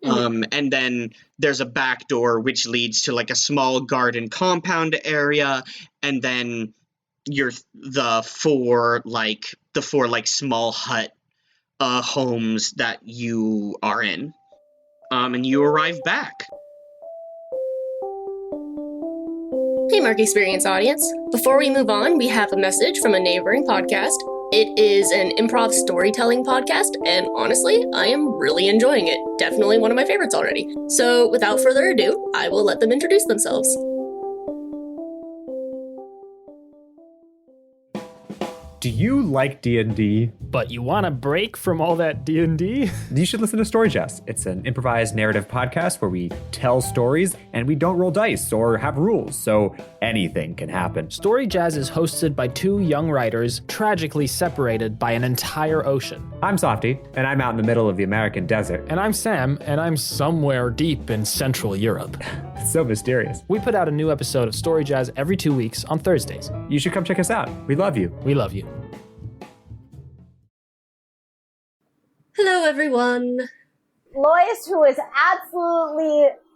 And then there's a back door which leads to like a small garden compound area, and then the four small hut homes that you are in. And you arrive back. Hey, Mark Experience audience. Before we move on, we have a message from a neighboring podcast. It is an improv storytelling podcast, and honestly, I am really enjoying it. Definitely one of my favorites already. So, without further ado, I will let them introduce themselves. Do you like D&D? But you want a break from all that D&D? You should listen to Story Jazz. It's an improvised narrative podcast where we tell stories and we don't roll dice or have rules, so anything can happen. Story Jazz is hosted by 2 young writers, tragically separated by an entire ocean. I'm Softy, and I'm out in the middle of the American desert. And I'm Sam, and I'm somewhere deep in Central Europe. It's so mysterious. We put out a new episode of Story Jazz every 2 weeks on Thursdays. You should come check us out. We love you. We love you. Hello, everyone. Lois, who is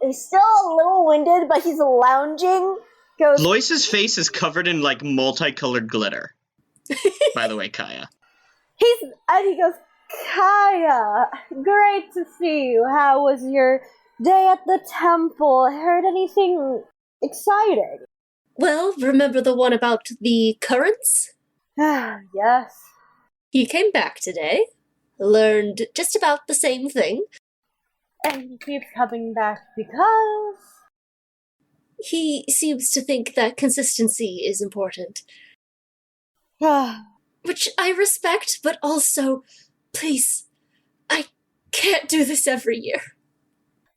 he's still a little winded, but he's lounging, goes, Lois's face is covered in like multicolored glitter. By the way, Kaya. he goes, Kaya, great to see you. How was your day at the temple? Heard anything exciting? Well, remember the one about the currents? Yes. He came back today, learned just about the same thing. And he keeps coming back because... He seems to think that consistency is important. Which I respect, but also, please, I can't do this every year.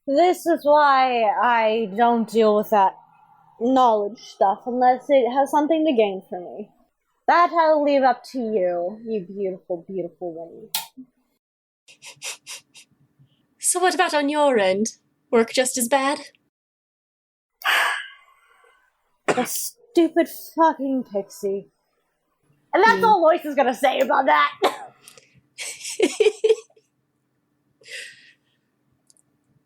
This is why I don't deal with that knowledge stuff unless it has something to gain for me. That I'll leave up to you, you beautiful, beautiful woman. So what about on your end? Work just as bad? The stupid fucking pixie. And that's all Lois is gonna say about that.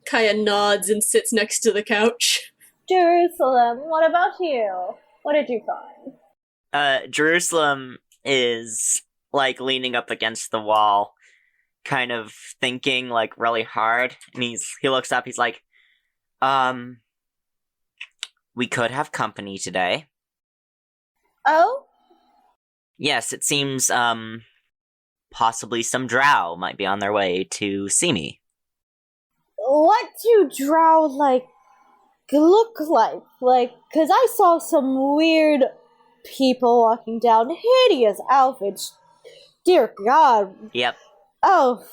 Kaya nods and sits next to the couch. Jeruselem, what about you? What did you find? Jerusalem is like leaning up against the wall, kind of thinking like really hard, and he looks up, he's like, we could have company today. Oh? Yes, it seems, possibly some drow might be on their way to see me. What do drow, look like? Cause I saw some weird people walking down, hideous outfits. Dear God. Yep. Oh,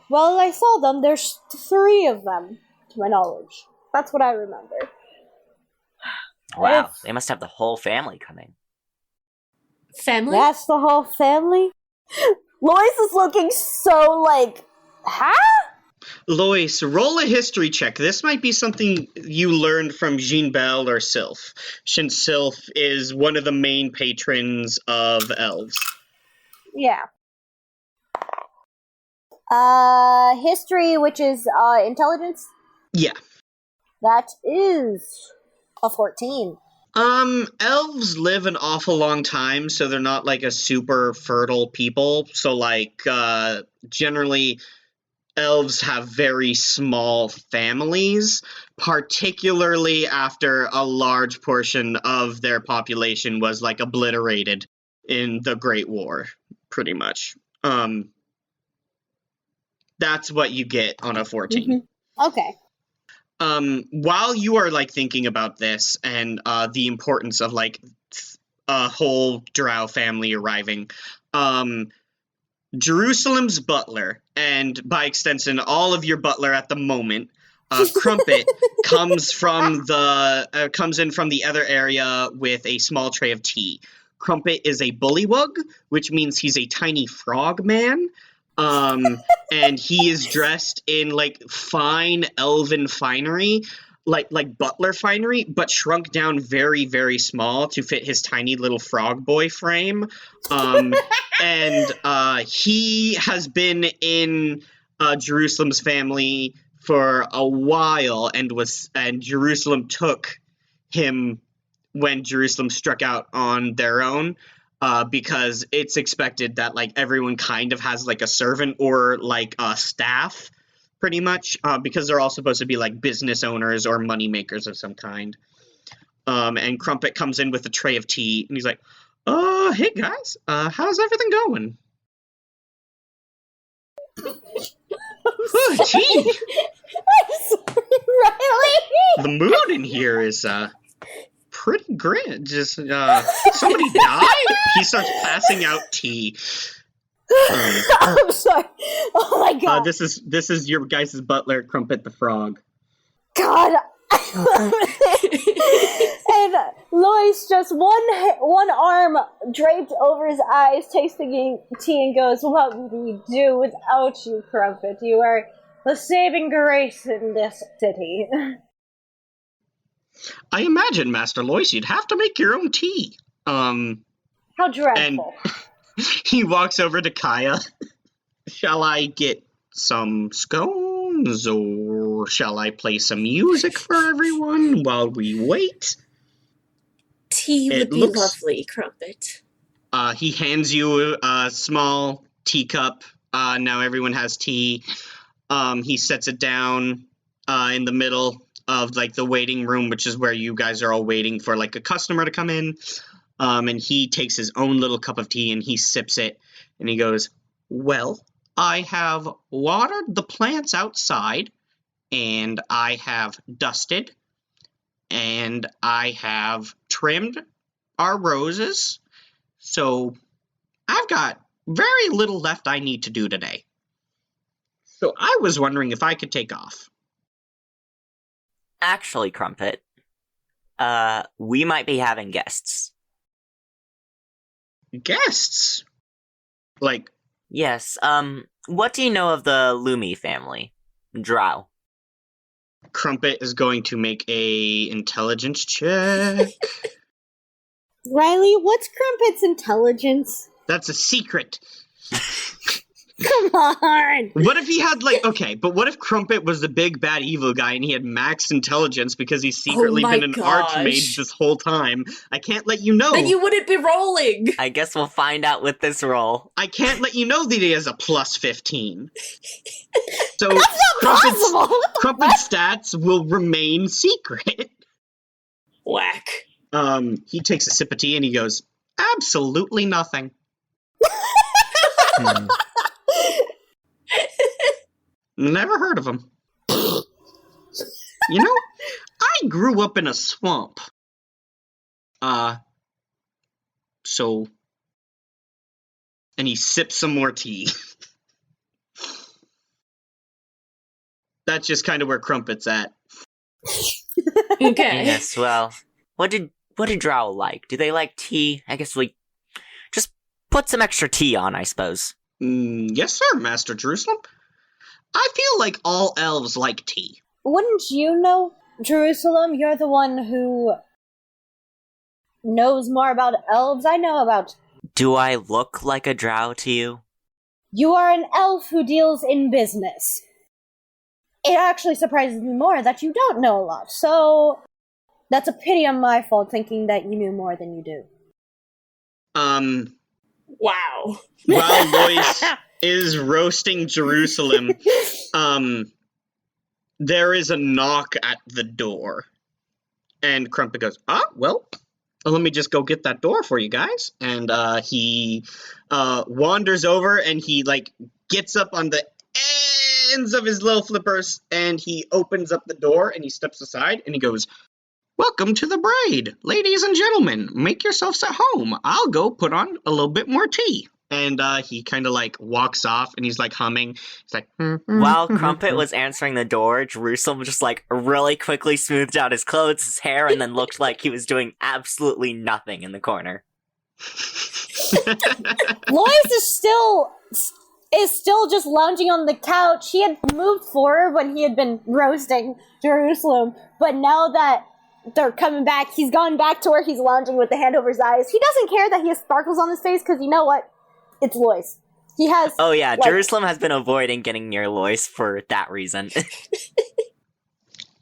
well, I saw them. There's 3 of them, to my knowledge. That's what I remember. Wow, they must have the whole family coming. Family? That's the whole family? Lois is looking so huh? Lois, roll a history check. This might be something you learned from Jean Belle or Sylph, since Sylph is one of the main patrons of elves. Yeah. History, which is, intelligence? Yeah. That is a 14. Elves live an awful long time, so they're not, a super fertile people. So, generally, elves have very small families, particularly after a large portion of their population was like obliterated in the Great War, pretty much. That's what you get on a 14. Okay. While you are like thinking about this and the importance of like a whole drow family arriving, Jerusalem's butler, and by extension all of your butler at the moment, Crumpet, comes in from the other area with a small tray of tea. Crumpet is a bullywug, which means he's a tiny frog man. And he is dressed in like fine elven finery, like butler finery, but shrunk down very, very small to fit his tiny little frog boy frame. And he has been in Jerusalem's family for a while, and Jerusalem took him when Jerusalem struck out on their own. Because it's expected that like everyone kind of has like a servant or like a staff, pretty much, because they're all supposed to be like business owners or money makers of some kind. And Crumpet comes in with a tray of tea, and he's like, hey guys, how's everything going? Tea! Riley! The mood in here is, pretty grim. Just, somebody died? He starts passing out tea. I'm sorry. Oh my god. This is your guys' butler, Crumpet the Frog. God. And Lois just one arm draped over his eyes, tasting tea, and goes, "What would we do without you, Crumpet? You are the saving grace in this city." I imagine, Master Lois, you'd have to make your own tea. How dreadful. And he walks over to Kaya. Shall I get some scones, or shall I play some music for everyone while we wait? Tea would be lovely, Crumpet. He hands you a small teacup. Now everyone has tea. He sets it down in the middle of like the waiting room, which is where you guys are all waiting for like a customer to come in. And he takes his own little cup of tea and he sips it and he goes, "Well, I have watered the plants outside, and I have dusted, and I have trimmed our roses, so I've got very little left I need to do today. So I was wondering if I could take off." Actually, Crumpet, we might be having guests. Guests? Like... Yes, what do you know of the Lumi family? Drow. Crumpet is going to make a intelligence check. Riley, what's Crumpet's intelligence? That's a secret. Come on! What if he had, like, okay, but what if Crumpet was the big bad evil guy and he had max intelligence because he's secretly been an archmage this whole time? I can't let you know. Then you wouldn't be rolling! I guess we'll find out with this roll. I can't let you know that he has a plus 15. So That's not possible! Crumpet's stats will remain secret. Whack. He takes a sip of tea and he goes, "Absolutely nothing." Never heard of him. You know, I grew up in a swamp. So... And he sips some more tea. That's just kind of where Crumpet's at. Okay. Yes, well, what did Drow like? Do they like tea? I guess we just put some extra tea on, I suppose. Yes, sir, Master Jerusalem. I feel like all elves like tea. Wouldn't you know, Jerusalem? You're the one who knows more about elves. I know about... Do I look like a drow to you? You are an elf who deals in business. It actually surprises me more that you don't know a lot, so that's a pity on my fault thinking that you knew more than you do. Wow. While Lois is roasting Jerusalem, there is a knock at the door. And Crumpet goes, well, let me just go get that door for you guys. And he wanders over and he, gets up on the ends of his little flippers and he opens up the door and he steps aside and he goes, "Welcome to the Braid. Ladies and gentlemen, make yourselves at home. I'll go put on a little bit more tea." And he kind of walks off and he's humming. He's like, While Crumpet was answering the door, Jerusalem just really quickly smoothed out his clothes, his hair, and then looked like he was doing absolutely nothing in the corner. Lois is still just lounging on the couch. He had moved forward when he had been roasting Jerusalem, but now that they're coming back, he's gone back to where he's lounging with the hand over his eyes. He doesn't care that he has sparkles on his face, because you know what? It's Lois. He has... Oh yeah, Jerusalem has been avoiding getting near Lois for that reason.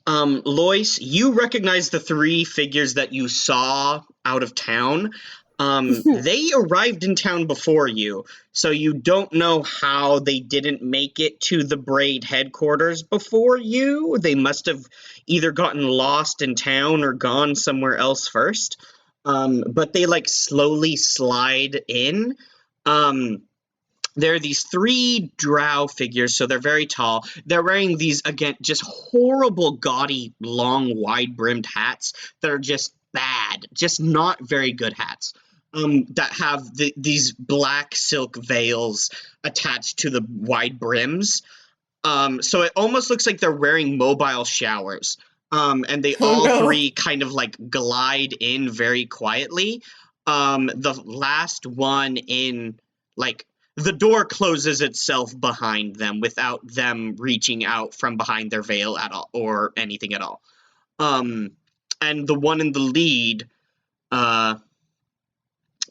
Lois, you recognize the three figures that you saw out of town. They arrived in town before you, so you don't know how they didn't make it to the Braid headquarters before you. They must have either gotten lost in town or gone somewhere else first. But they slowly slide in. There are these three drow figures, so they're very tall. They're wearing these, again, just horrible, gaudy, long, wide-brimmed hats that are just bad, just not very good hats. That have these black silk veils attached to the wide brims. So it almost looks like they're wearing mobile showers. And they all three kind of glide in very quietly. The last one in, the door closes itself behind them without them reaching out from behind their veil at all, or anything at all. And the one in the lead,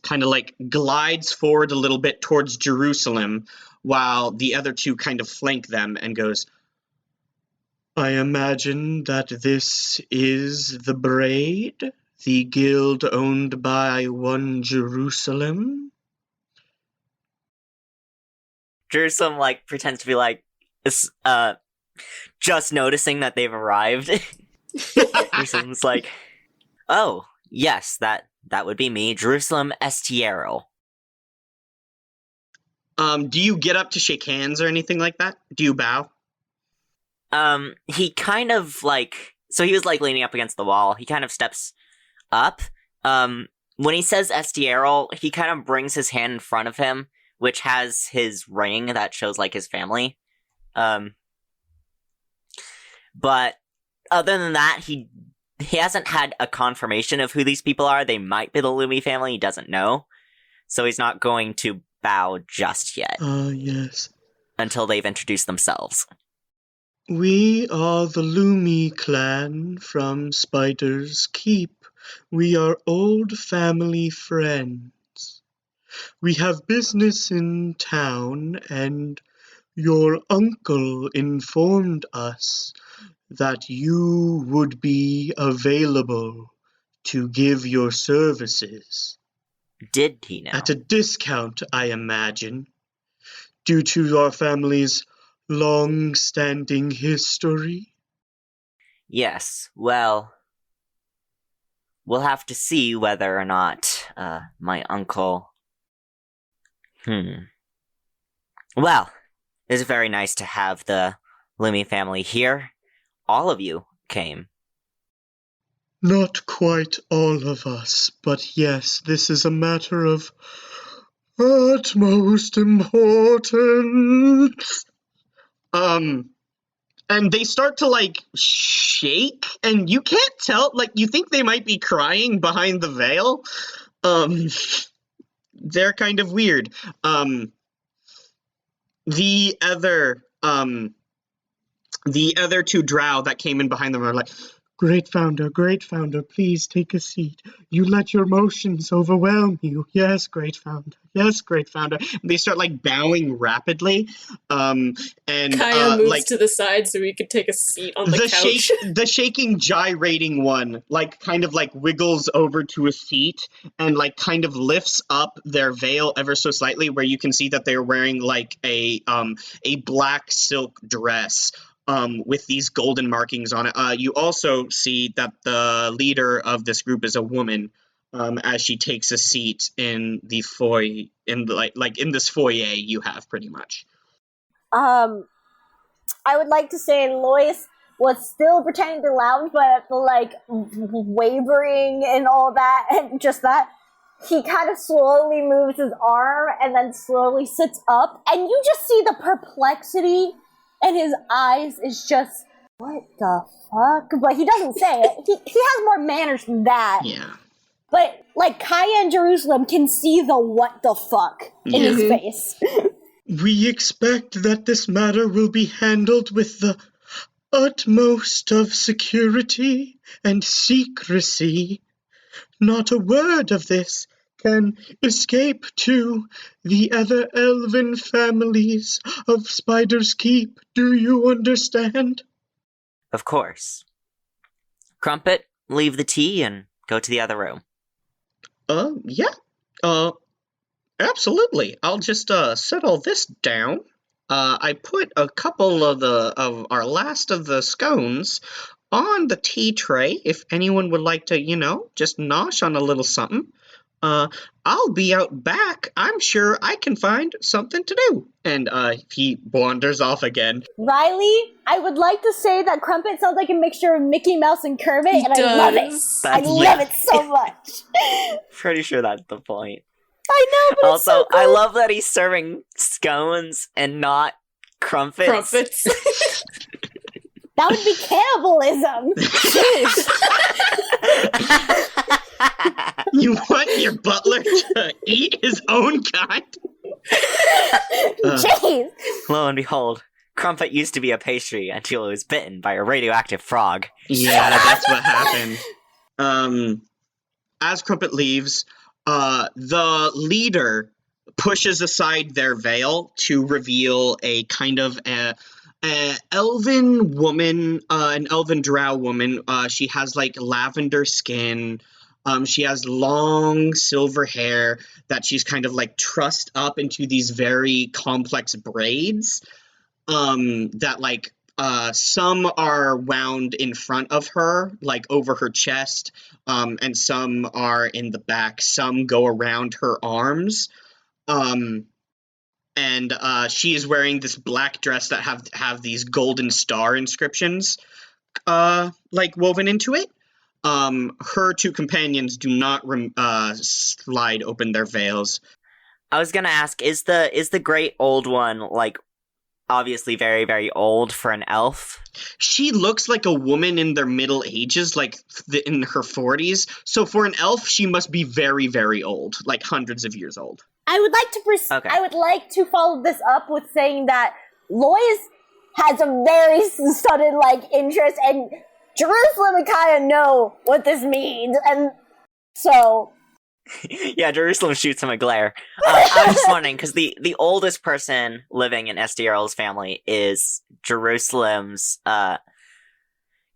kind of glides forward a little bit towards Jerusalem while the other two kind of flank them and goes, "I imagine that this is the Braid, the guild owned by one Jerusalem?" Jerusalem pretends to be just noticing that they've arrived. Jerusalem's "Oh, yes, that would be me, Jerusalem Estiero." Do you get up to shake hands or anything like that? Do you bow? He kind of so he was leaning up against the wall. He kind of steps up. When he says Estiero, he kind of brings his hand in front of him, which has his ring that shows his family. But other than that, he hasn't had a confirmation of who these people are. They might be the Lumi family. He doesn't know. So he's not going to bow just yet. Yes. Until they've introduced themselves. "We are the Lumi clan from Spider's Keep. We are old family friends. We have business in town, and your uncle informed us that you would be available to give your services." Did he know? "At a discount, I imagine, due to your family's long-standing history." Yes, well, we'll have to see whether or not, my uncle... Well, it's very nice to have the Lumi family here. All of you came. "Not quite all of us, but yes, this is a matter of utmost importance." And they start to shake, and you can't tell, you think they might be crying behind the veil. They're kind of weird. The other two drow that came in behind them are Great founder, please take a seat. You let your emotions overwhelm you. Yes, great founder. Yes, great founder. And they start like bowing rapidly. And Kaya moves like to the side so we could take a seat on the couch. the shaking, gyrating one, like kind of like wiggles over to a seat and like kind of lifts up their veil ever so slightly, where you can see that they're wearing like a black silk dress. With these golden markings on it. You also see that the leader of this group is a woman, as she takes a seat in the foyer, in this foyer you have pretty much. I would like to say Lois was still pretending to lounge, but like wavering and all that, and just that. He kind of slowly moves his arm and then slowly sits up, and you just see the perplexity in his eyes is just, what the fuck? But he doesn't say it. He has more manners than that. Yeah. But, like, Kaya and Jeruselem can see the what the fuck in his face. We expect that this matter will be handled with the utmost of security and secrecy. Not a word of this can escape to the other elven families of Spider's Keep. Do you understand? Of course. Crumpet, leave the tea and go to the other room. Yeah. Absolutely. I'll just set all this down. I put a couple of our last of the scones on the tea tray if anyone would like to, just nosh on a little something. I'll be out back. I'm sure I can find something to do. And he wanders off again. Riley, I would like to say that Crumpet sounds like a mixture of Mickey Mouse and Kermit, and I love it. I love it so much. Pretty sure that's the point. I know, but also, it's so I good. love that he's serving scones and not crumpets. Crumpets. That would be cannibalism. You want your butler to eat his own kind? Jeez. Lo and behold, Crumpet used to be a pastry until it was bitten by a radioactive frog. Yeah, that's what happened. As Crumpet leaves, the leader pushes aside their veil to reveal a kind of an elven woman, an elven drow woman. She has like lavender skin. She has long silver hair that she's kind of like trussed up into these very complex braids. That like some are wound in front of her, like over her chest, and some are in the back. Some go around her arms. And she is wearing this black dress that have these golden star inscriptions like woven into it. Her two companions do not slide open their veils. I was gonna ask, is the great old one, like, obviously very, very old for an elf? She looks like a woman in their middle ages, like in her 40s. So for an elf, she must be very, very old, like hundreds of years old. I would like to I would like to follow this up with saying that Lois has a very sudden like interest, and Jeruselem and Kaya know what this means, and so. Yeah, Jeruselem shoots him a glare. I was just wondering, because the oldest person living in SDRL's family is Jerusalem's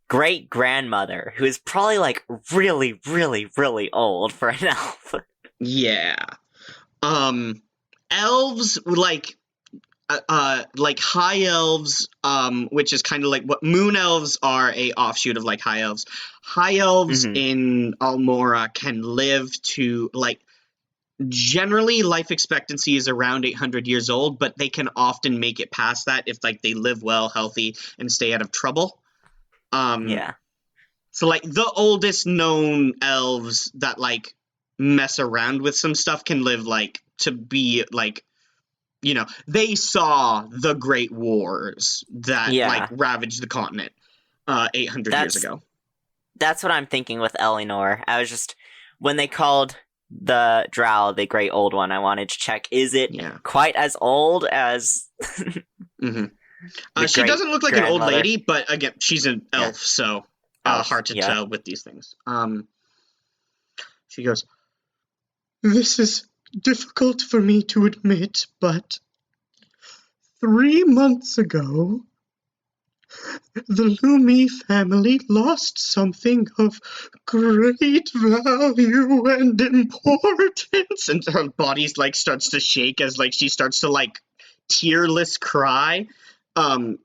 great-grandmother, who is probably, like, really, really, really old for an elf. Yeah. Elves, like high elves, which is kind of like what moon elves are, a offshoot of like high elves. High elves in Almora can live to like, generally life expectancy is around 800 years old, but they can often make it past that if like they live well, healthy, and stay out of trouble. Yeah. So like the oldest known elves that like mess around with some stuff can live like to be like, they saw the Great Wars that like ravaged the continent 800 years ago. That's what I'm thinking with Eleanor. I was just, when they called the drow the Great Old One, I wanted to check, is it quite as old as she doesn't look like an old lady, but again, she's an elf, so hard to yeah. tell with these things. She goes, "This is difficult for me to admit, but 3 months ago, the Lumi family lost something of great value and importance." And her body starts to shake as she starts to tearless cry.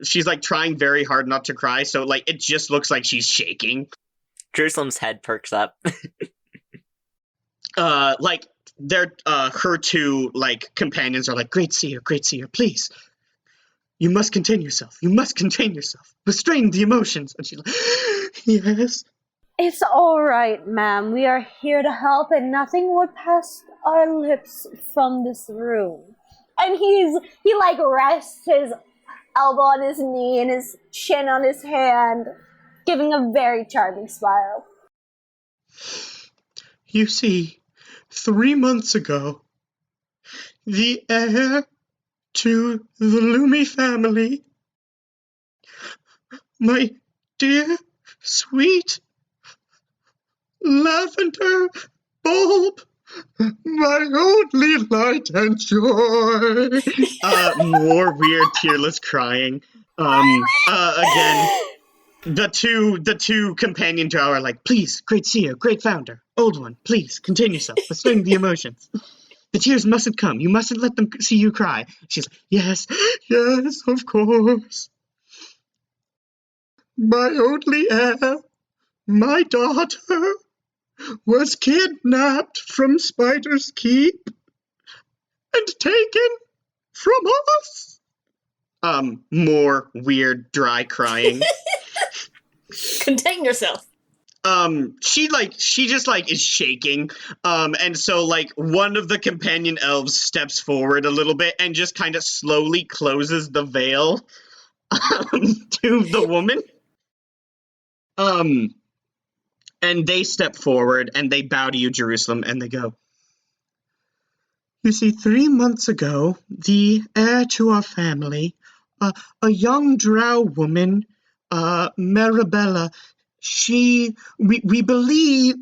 She's trying very hard not to cry, so it just looks like she's shaking. Jerusalem's head perks up. They're her two companions are like, great seer, please. You must contain yourself. Restrain the emotions. And she's like, yes. It's all right, ma'am. We are here to help, and nothing would pass our lips from this room. And he rests his elbow on his knee and his chin on his hand, giving a very charming smile. You see, 3 months ago, the heir to the Lumi family, my dear, sweet lavender bulb, my only light and joy. More weird tearless crying. Again, the two companion drow are like, please, great seer, great founder, old one, please, contain yourself, restrain the emotions. The tears mustn't come. You mustn't let them see you cry. She's like, yes, of course. My only heir, my daughter, was kidnapped from Spider's Keep and taken from us. More weird, dry crying. Contain yourself. She just is shaking. And so one of the companion elves steps forward a little bit and just kind of slowly closes the veil to the woman. And they step forward and they bow to you, Jerusalem, and they go, you see, 3 months ago, the heir to our family, a young drow woman, Marabella, we believe,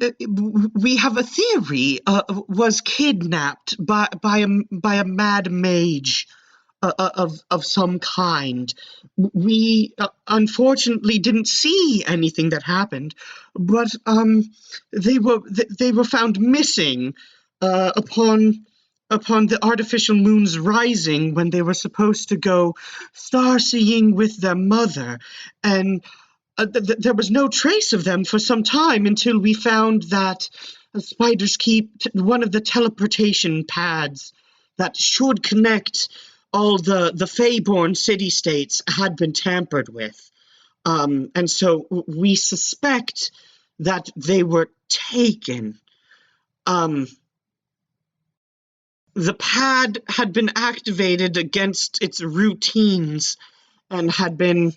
we have a theory, was kidnapped by a mad mage of some kind. We unfortunately didn't see anything that happened, but they were found missing upon the artificial moon's rising when they were supposed to go star-seeing with their mother, and there was no trace of them for some time until we found that Spider's Keep, one of the teleportation pads that should connect all the Feyborn city-states, had been tampered with. And so we suspect that they were taken. The pad had been activated against its routines and had been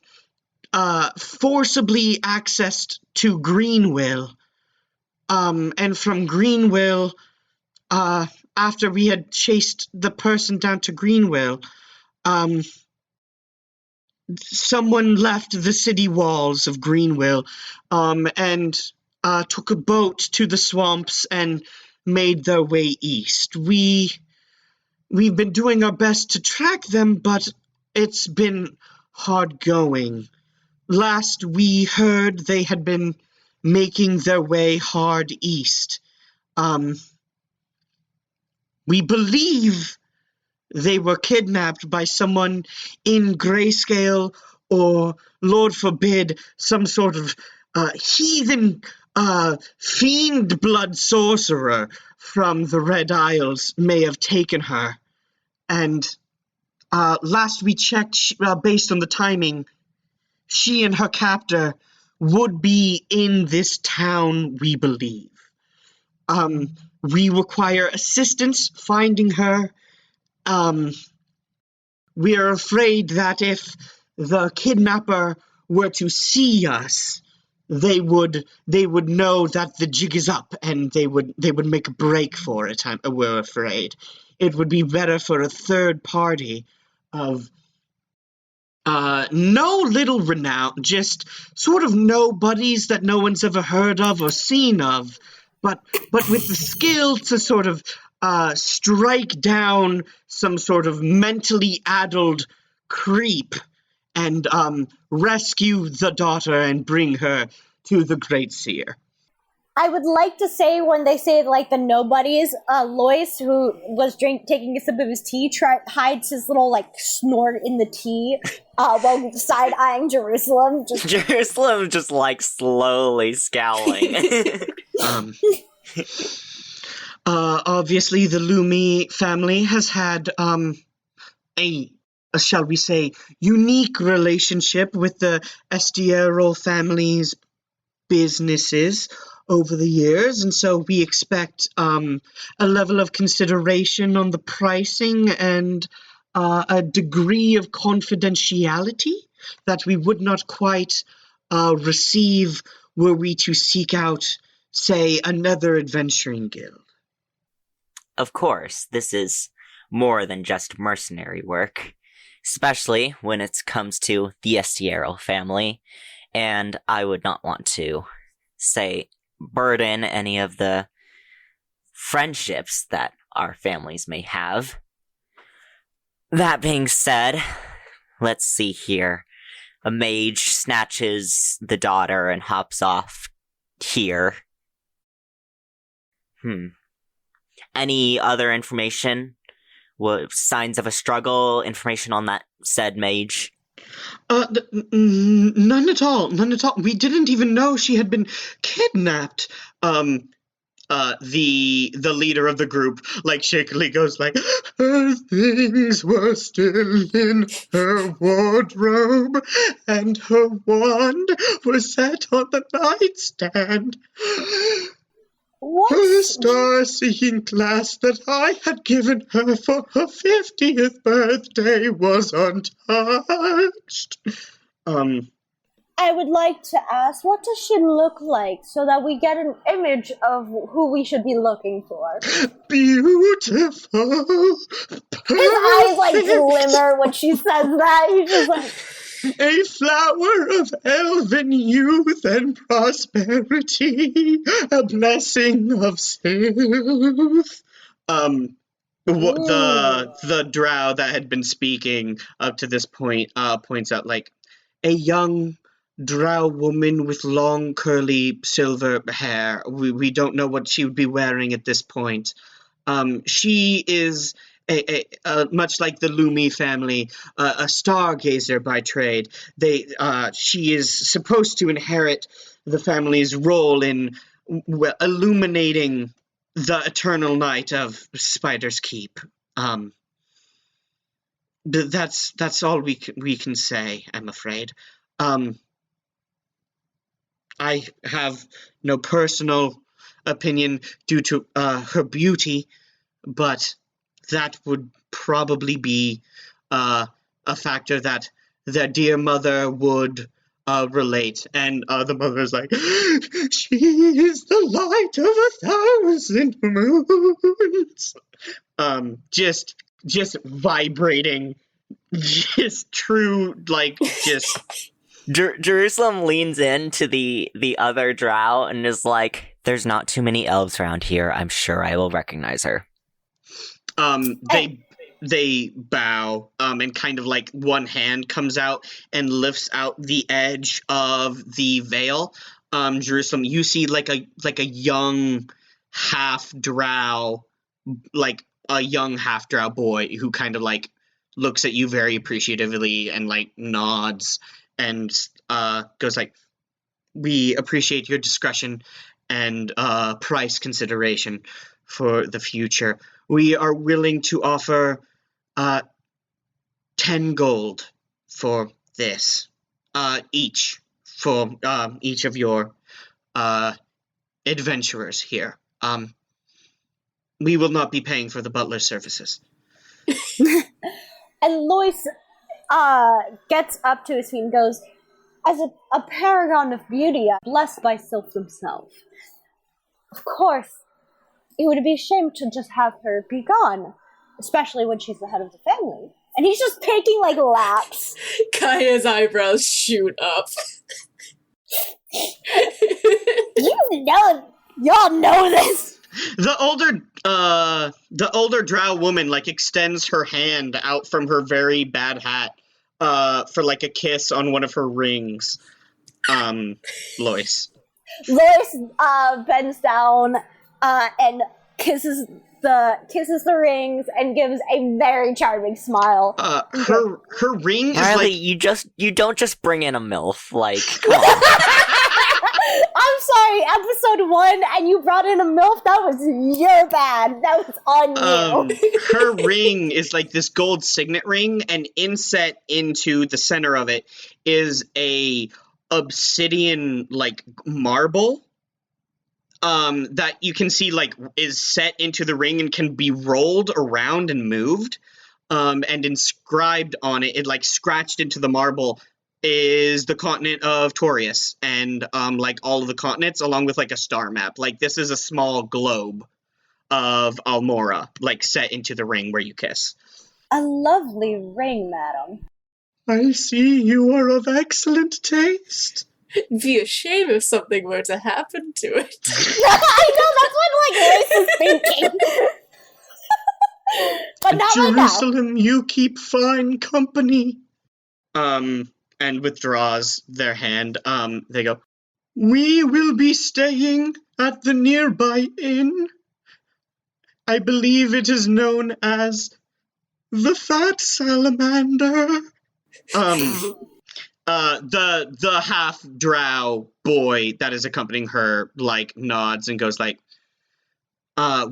forcibly accessed to Greenwill. And from Greenwill, after we had chased the person down to Greenwill, someone left the city walls of Greenwill and took a boat to the swamps and made their way east. We've been doing our best to track them, but it's been hard going. Last we heard, they had been making their way hard east. We believe they were kidnapped by someone in Grayscale, or, Lord forbid, some sort of heathen fiend blood sorcerer from the Red Isles may have taken her. And last we checked, based on the timing, she and her captor would be in this town, we believe. We require assistance finding her. We are afraid that if the kidnapper were to see us, they would know that the jig is up, and they would make a break for it. We're afraid it would be better for a third party of No little renown, just sort of nobodies that no one's ever heard of or seen of, but with the skill to sort of strike down some sort of mentally addled creep and rescue the daughter and bring her to the Great Seer. I would like to say when they say like the nobodies, Lois, who was taking a sip of his tea, hides his little like snort in the tea, while side eyeing Jerusalem. Jerusalem just like slowly scowling. Obviously, the Lumi family has had a shall we say unique relationship with the Estiero family's businesses over the years, and so we expect a level of consideration on the pricing and a degree of confidentiality that we would not quite receive were we to seek out, say, another adventuring guild. Of course, this is more than just mercenary work, especially when it comes to the Estiero family, and I would not want to, say, burden any of the friendships that our families may have. That being said, let's see here. A mage snatches the daughter and hops off here. Any other information? What signs of a struggle? Information on that said mage? None at all. None at all. We didn't even know she had been kidnapped. The leader of the group, like, shakily goes like, her things were still in her wardrobe, and her wand was set on the nightstand. What? Her star-seeing glass that I had given her for her 50th birthday was untouched. I would like to ask, what does she look like so that we get an image of who we should be looking for? Beautiful. His eyes like glimmer when she says that. He's just like, a flower of elven youth and prosperity, a blessing of sooth. The drow that had been speaking up to this point points out like a young drow woman with long curly silver hair. We don't know what she would be wearing at this point. She is much like the Lumi family, a stargazer by trade. She is supposed to inherit the family's role in illuminating the eternal night of Spider's Keep. That's all we can say, I'm afraid. I have no personal opinion due to her beauty, but that would probably be a factor that their dear mother would relate. And the mother's like, she is the light of 1,000 moons. Just vibrating, just true, like, just... Jerusalem leans into the other drow and is like, there's not too many elves around here. I'm sure I will recognize her. They bow, and kind of like one hand comes out and lifts out the edge of the veil. Jerusalem, you see like a young half drow, like a young half drow boy who kind of like looks at you very appreciatively and like nods and goes like, we appreciate your discretion and price consideration for the future. We are willing to offer 10 gold for this, each for each of your adventurers here. We will not be paying for the butler services. and Lois gets up to his feet and goes, as a paragon of beauty, blessed by Sylph himself. Of course, it would be a shame to just have her be gone, especially when she's the head of the family. And he's just taking, like, laps. Kaya's eyebrows shoot up. Y'all know this. The older drow woman, like, extends her hand out from her very bad hat, for, like, a kiss on one of her rings. Lois. Lois, bends down, and kisses the rings and gives a very charming smile. Her ring is Riley, like... you don't just bring in a MILF, like, come on. I'm sorry, episode 1, and you brought in a MILF? That was your bad. That was on you. Her ring is like this gold signet ring, and inset into the center of it is a obsidian, like, marble, that you can see, like, is set into the ring and can be rolled around and moved, and inscribed on it, like, scratched into the marble, is the continent of Taurus, and, like, all of the continents, along with, like, a star map. Like, this is a small globe of Almora, like, set into the ring where you kiss. A lovely ring, madam. I see you are of excellent taste. It'd be a shame if something were to happen to it. I know, that's what, like, Lois is thinking. But not right now. Jeruselem, you keep fine company. And withdraws their hand. They go, we will be staying at the nearby inn. I believe it is known as the Fat Salamander. The half drow boy that is accompanying her, like, nods and goes like,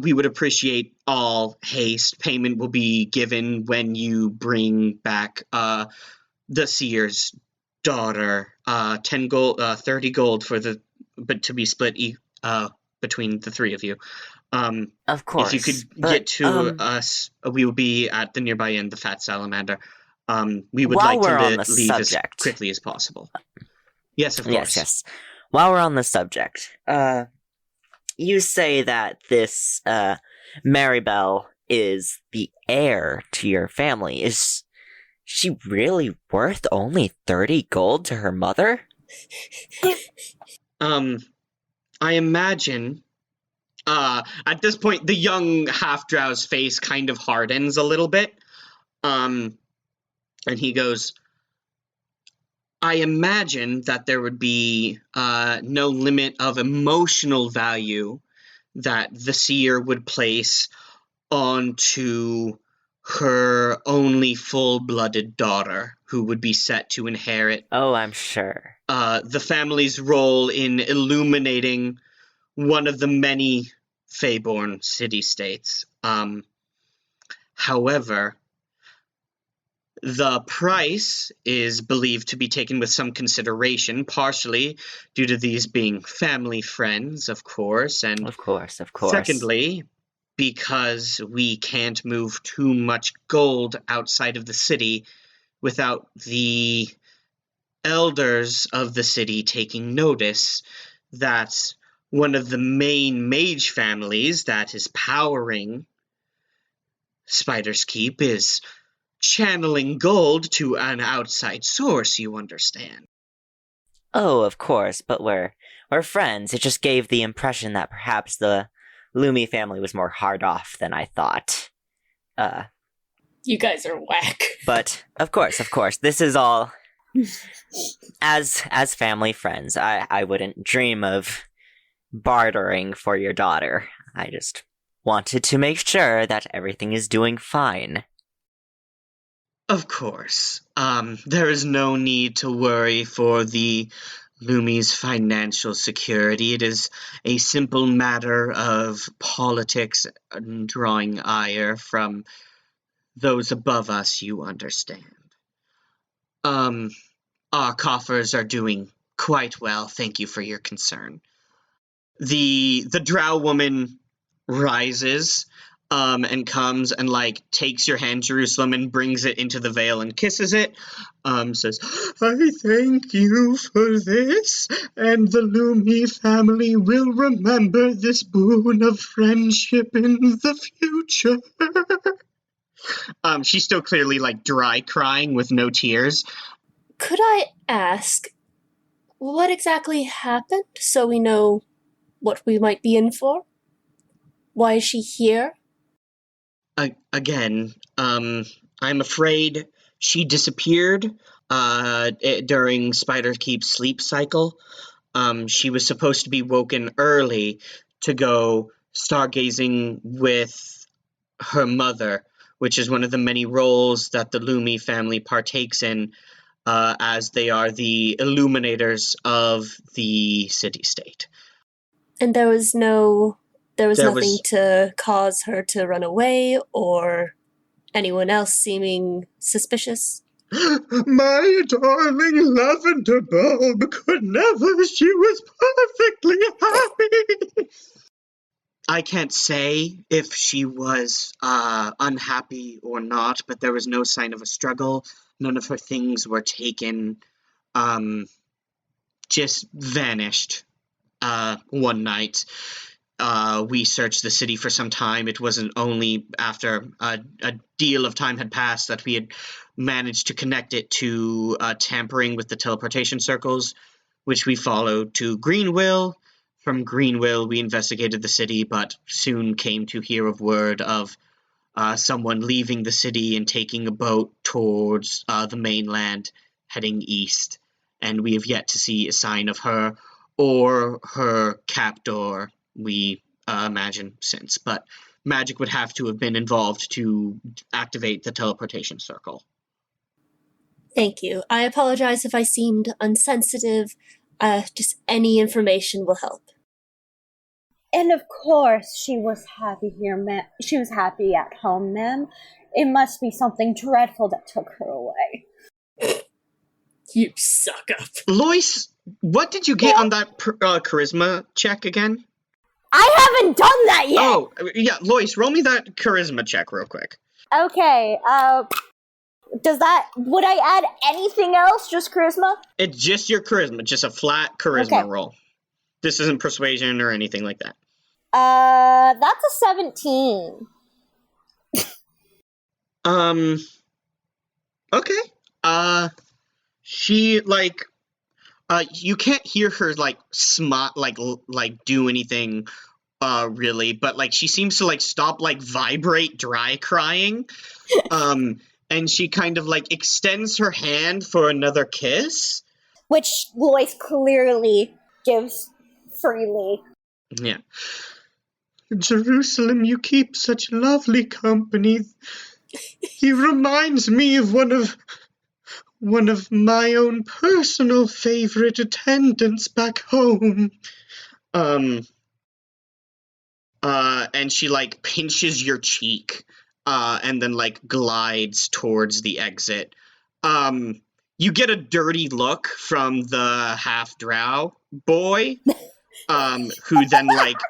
we would appreciate all haste. Payment will be given when you bring back, the seer's daughter. 10 gold, 30 gold but to be split, between the three of you. Of course. If you could get to us, we will be at the nearby inn, the Fat Salamander. We would like to leave as quickly as possible. Yes, of course. Yes. While we're on the subject, you say that this Maribel is the heir to your family. Is she really worth only 30 gold to her mother? I imagine... at this point, the young half-drow's face kind of hardens a little bit. And he goes, I imagine that there would be no limit of emotional value that the seer would place onto her only full-blooded daughter, who would be set to inherit. Oh, I'm sure. The family's role in illuminating one of the many Feyborn city-states. However, the price is believed to be taken with some consideration, partially due to these being family friends, of course, and Of course. secondly, because we can't move too much gold outside of the city without the elders of the city taking notice that one of the main mage families that is powering Spider's Keep is channeling gold to an outside source, you understand. Oh, of course, but we're friends. It just gave the impression that perhaps the Lumi family was more hard off than I thought. You guys are whack. But of course, this is all as family friends. I wouldn't dream of bartering for your daughter. I just wanted to make sure that everything is doing fine. Of course. There is no need to worry for the Lumi's financial security. It is a simple matter of politics and drawing ire from those above us, you understand. Our coffers are doing quite well. Thank you for your concern. The drow woman rises and comes and, like, takes your hand, Jeruselem, and brings it into the veil and kisses it. Says, I thank you for this, and the Lumi family will remember this boon of friendship in the future. She's still clearly, like, dry crying with no tears. Could I ask, what exactly happened so we know what we might be in for? Why is she here? Again, I'm afraid she disappeared during Spider Keep's sleep cycle. She was supposed to be woken early to go stargazing with her mother, which is one of the many roles that the Lumi family partakes in, as they are the illuminators of the city-state. And there was There nothing was- to cause her to run away or anyone else seeming suspicious? My darling lavender bulb could never. She was perfectly happy. I can't say if she was unhappy or not, but there was no sign of a struggle. None of her things were taken. Just vanished one night. We searched the city for some time. It wasn't only after a deal of time had passed that we had managed to connect it to tampering with the teleportation circles, which we followed to Greenville. From Greenville, we investigated the city, but soon came to hear of word of someone leaving the city and taking a boat towards the mainland, heading east. And we have yet to see a sign of her or her captor, we imagine, since. But magic would have to have been involved to activate the teleportation circle. Thank you. I apologize if I seemed unsensitive. Just any information will help. And of course, she was happy here, ma'am. She was happy at home, ma'am. It must be something dreadful that took her away. You suck up. Lois, what did you get on that charisma check again? I haven't done that yet! Oh, yeah, Lois, roll me that charisma check real quick. Okay, would I add anything else? Just charisma? It's just your charisma, just a flat charisma roll. This isn't persuasion or anything like that. That's a 17. Okay. She, like, you can't hear her, like, smut, like, do anything, really, but, like, she seems to, like, stop, like, vibrate dry crying, and she kind of, like, extends her hand for another kiss. Which Lois clearly gives freely. Yeah. Jeruselem, you keep such lovely company. He reminds me of one of my own personal favorite attendants back home. And she, like, pinches your cheek, and then, like, glides towards the exit. You get a dirty look from the half-drow boy, who then, like,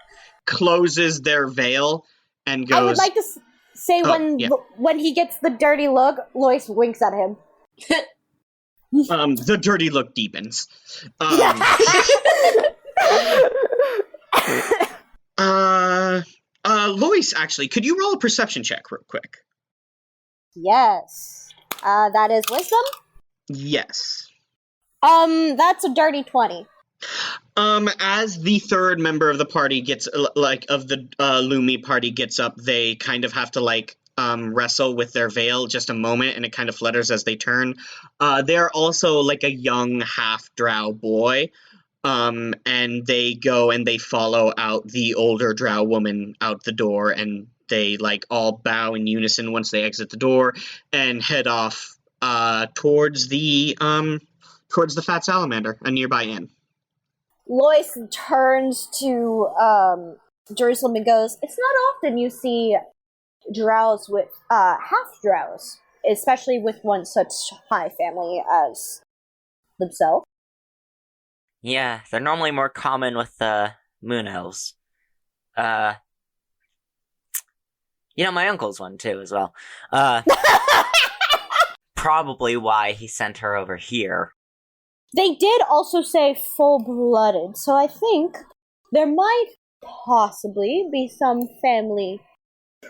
closes their veil and goes... I would like to say when he gets the dirty look, Lois winks at him. The dirty look deepens. Lois, actually, could you roll a perception check real quick? Yes. That is wisdom? Yes. That's a dirty 20. As the third member of the party gets, of the Lumi party gets up, they kind of have to, like, wrestle with their veil just a moment, and it kind of flutters as they turn. They're also, like, a young half-drow boy, and they go and they follow out the older drow woman out the door, and they, like, all bow in unison once they exit the door and head off, towards the Fat Salamander, a nearby inn. Lois turns to Jerusalem and goes, "It's not often you see drows with half-drows, especially with one such high family as themselves." Yeah, they're normally more common with moon elves. My uncle's one too, as well. Probably why he sent her over here. They did also say full-blooded, so I think there might possibly be some family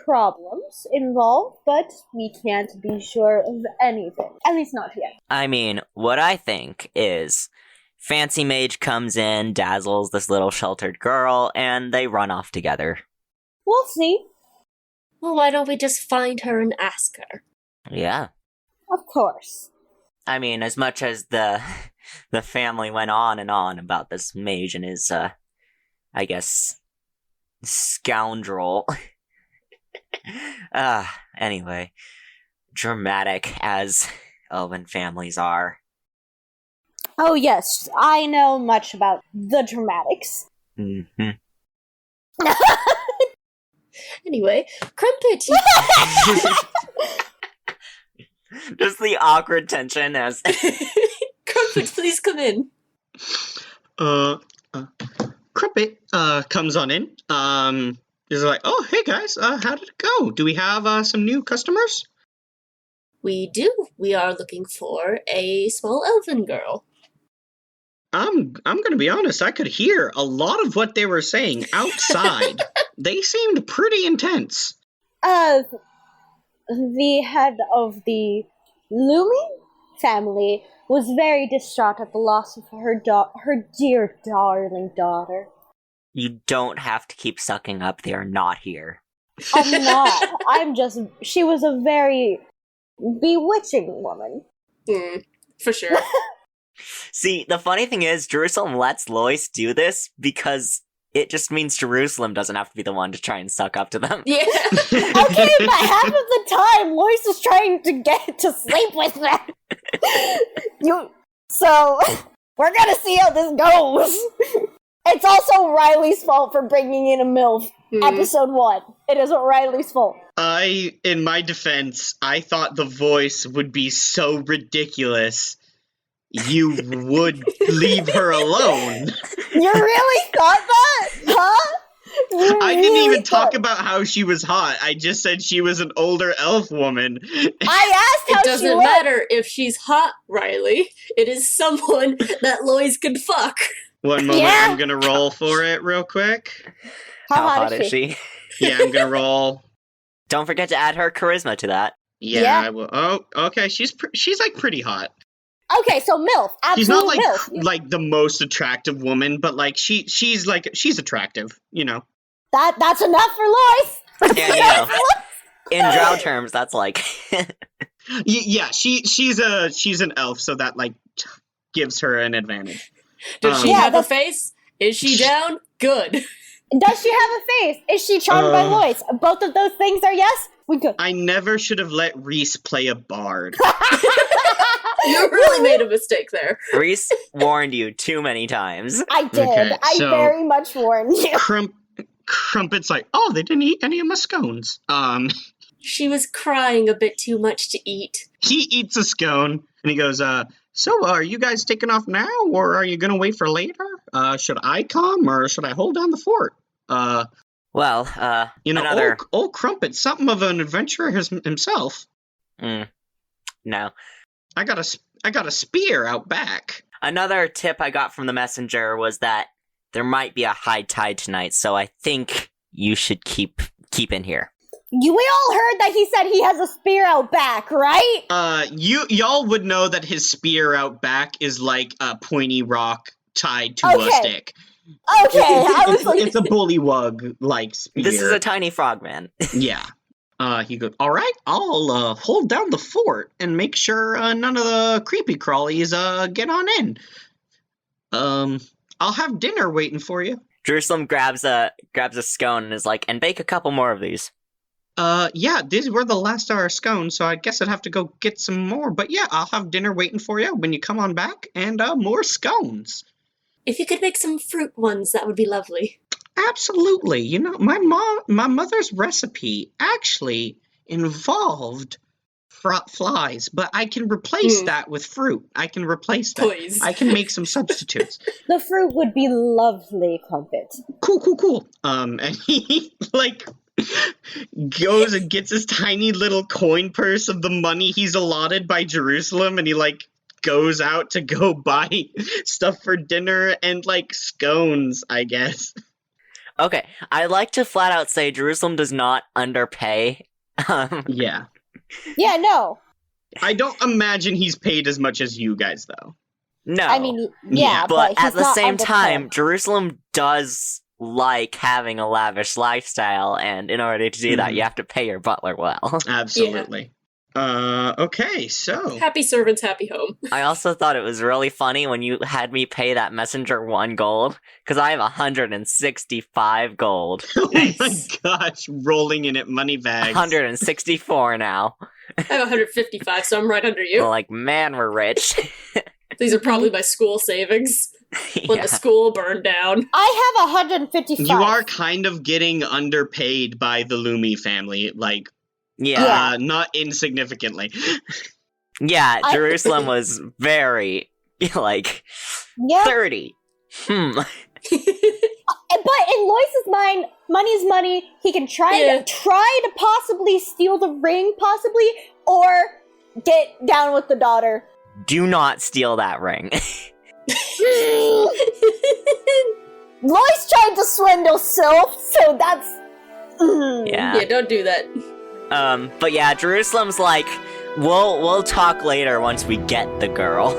problems involved, but we can't be sure of anything. At least not yet. I mean, what I think is Fancy Mage comes in, dazzles this little sheltered girl, and they run off together. We'll see. Well, why don't we just find her and ask her? Yeah. Of course. I mean, as much as the family went on and on about this mage and his, I guess, scoundrel. Anyway, dramatic as elven families are. Oh yes, I know much about the dramatics. Mm-hmm. Anyway, Crumpet, Just the awkward tension as Crumpet, please come in. Crumpet comes on in. He's like, oh, hey guys, how did it go? Do we have some new customers? We do. We are looking for a small elven girl. I'm gonna be honest, I could hear a lot of what they were saying outside. They seemed pretty intense. The head of the Lumi family was very distraught at the loss of her dear darling daughter. you don't have to keep sucking up. They are not here. I'm not. She was a very bewitching woman. For sure. See, the funny thing is, Jerusalem lets Lois do this because it just means Jerusalem doesn't have to be the one to try and suck up to them. Yeah. Okay, but half of the time, Lois was trying to get to sleep with them. So, we're gonna see how this goes. It's also Riley's fault for bringing in a MILF. Episode 1. It is Riley's fault. In my defense, I thought the voice would be so ridiculous you would leave her alone. You really thought that? Huh? I didn't even talk about how she was hot. I just said she was an older elf woman. I asked how It doesn't matter if she's hot, Riley. It is someone that Lois could fuck. One moment, Yeah. I'm gonna roll for it real quick. How hot is she? Yeah, I'm gonna roll. Don't forget to add her charisma to that. Yeah. I will. Oh, okay. She's like pretty hot. Okay, so MILF. Absolute She's not like MILF. like the most attractive woman, but like she's attractive, you know. That's enough for Lois. Yeah, you know, in drow terms, that's like... Yeah, she's an elf, so that like gives her an advantage. Does she Yeah, have a face? Is she down? Good. Does she have a face? Is she charmed by Lois? Both of those things are yes? We good. I never should have let Reese play a bard. You really made a mistake there. Reese warned you too many times. I did. Okay, I so- very much warned you. Crumpet's like, oh, they didn't eat any of my scones. She was crying a bit too much to eat. He eats a scone and he goes, so are you guys taking off now, or are you gonna wait for later? Should I come, or should I hold down the fort? Well, You know, another... old Crumpet, something of an adventurer himself. No. I got a spear out back. Another tip I got from the messenger was that there might be a high tide tonight, so I think you should keep in here. We all heard that he said he has a spear out back, right? Y'all would know that his spear out back is like a pointy rock tied to a stick. Okay, I was like... It's a bullywug like spear. This is a tiny frogman. Yeah. He goes, all right, I'll hold down the fort and make sure none of the creepy crawlies get on in. I'll have dinner waiting for you. Jerusalem grabs a scone and is like, and bake a couple more of these. Yeah, these were the last of our scones, so I guess I'd have to go get some more. But yeah, I'll have dinner waiting for you when you come on back, and more scones. If you could make some fruit ones, that would be lovely. Absolutely. You know, my mother's recipe actually involved flies, but I can replace that with fruit. I can replace that. Please. I can make some substitutes. The fruit would be lovely, Crumpet. Cool. And he like goes and gets his tiny little coin purse of the money he's allotted by Jerusalem, and he like goes out to go buy stuff for dinner and like scones, I guess. Okay, I'd like to flat out say Jerusalem does not underpay. Yeah. Yeah, no. I don't imagine he's paid as much as you guys, though. No. I mean, Yeah, yeah, but he's at the not same underpaid. time, Jerusalem does like having a lavish lifestyle, and in order to do that, Mhm. you have to pay your butler well. Absolutely. Okay, so... Happy servants, happy home. I also thought it was really funny when you had me pay that messenger 1 gold, because I have 165 gold. Oh Nice. my gosh, rolling in it money bags. 164 now. I have 155, so I'm right under you. We're like, man, we're rich. These are probably my school savings when Yeah. the school burned down. I have 155. You are kind of getting underpaid by the Lumi family, like, Yeah. not insignificantly. Yeah, I- Jerusalem was very, like, Yeah. 30. But in Lois's mind, money's money. He can try to possibly steal the ring, possibly, or get down with the daughter. Do not steal that ring. Lois tried to swindle Sylph, so that's... Yeah. Yeah, don't do that. But yeah, Jerusalem's like, we'll talk later once we get the girl.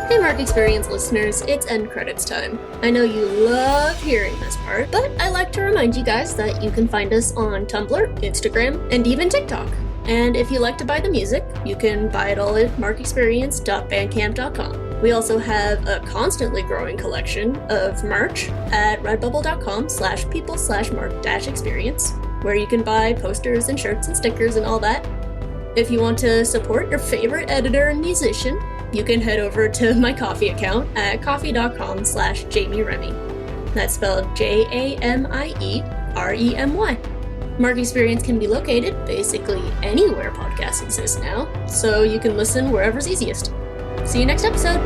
Hey Mark Experience listeners, it's end credits time. I know you love hearing this part, but I like to remind you guys that you can find us on Tumblr, Instagram, and even TikTok. And if you like to buy the music, you can buy it all at markexperience.bandcamp.com. We also have a constantly growing collection of merch at redbubble.com/people/mark-experience, where you can buy posters and shirts and stickers and all that. If you want to support your favorite editor and musician, you can head over to my Ko-fi account at ko-fi.com/Jamie Remy. That's spelled JAMIEREMY. Mark Experience can be located basically anywhere podcasts exist now, so you can listen wherever's easiest. See you next episode!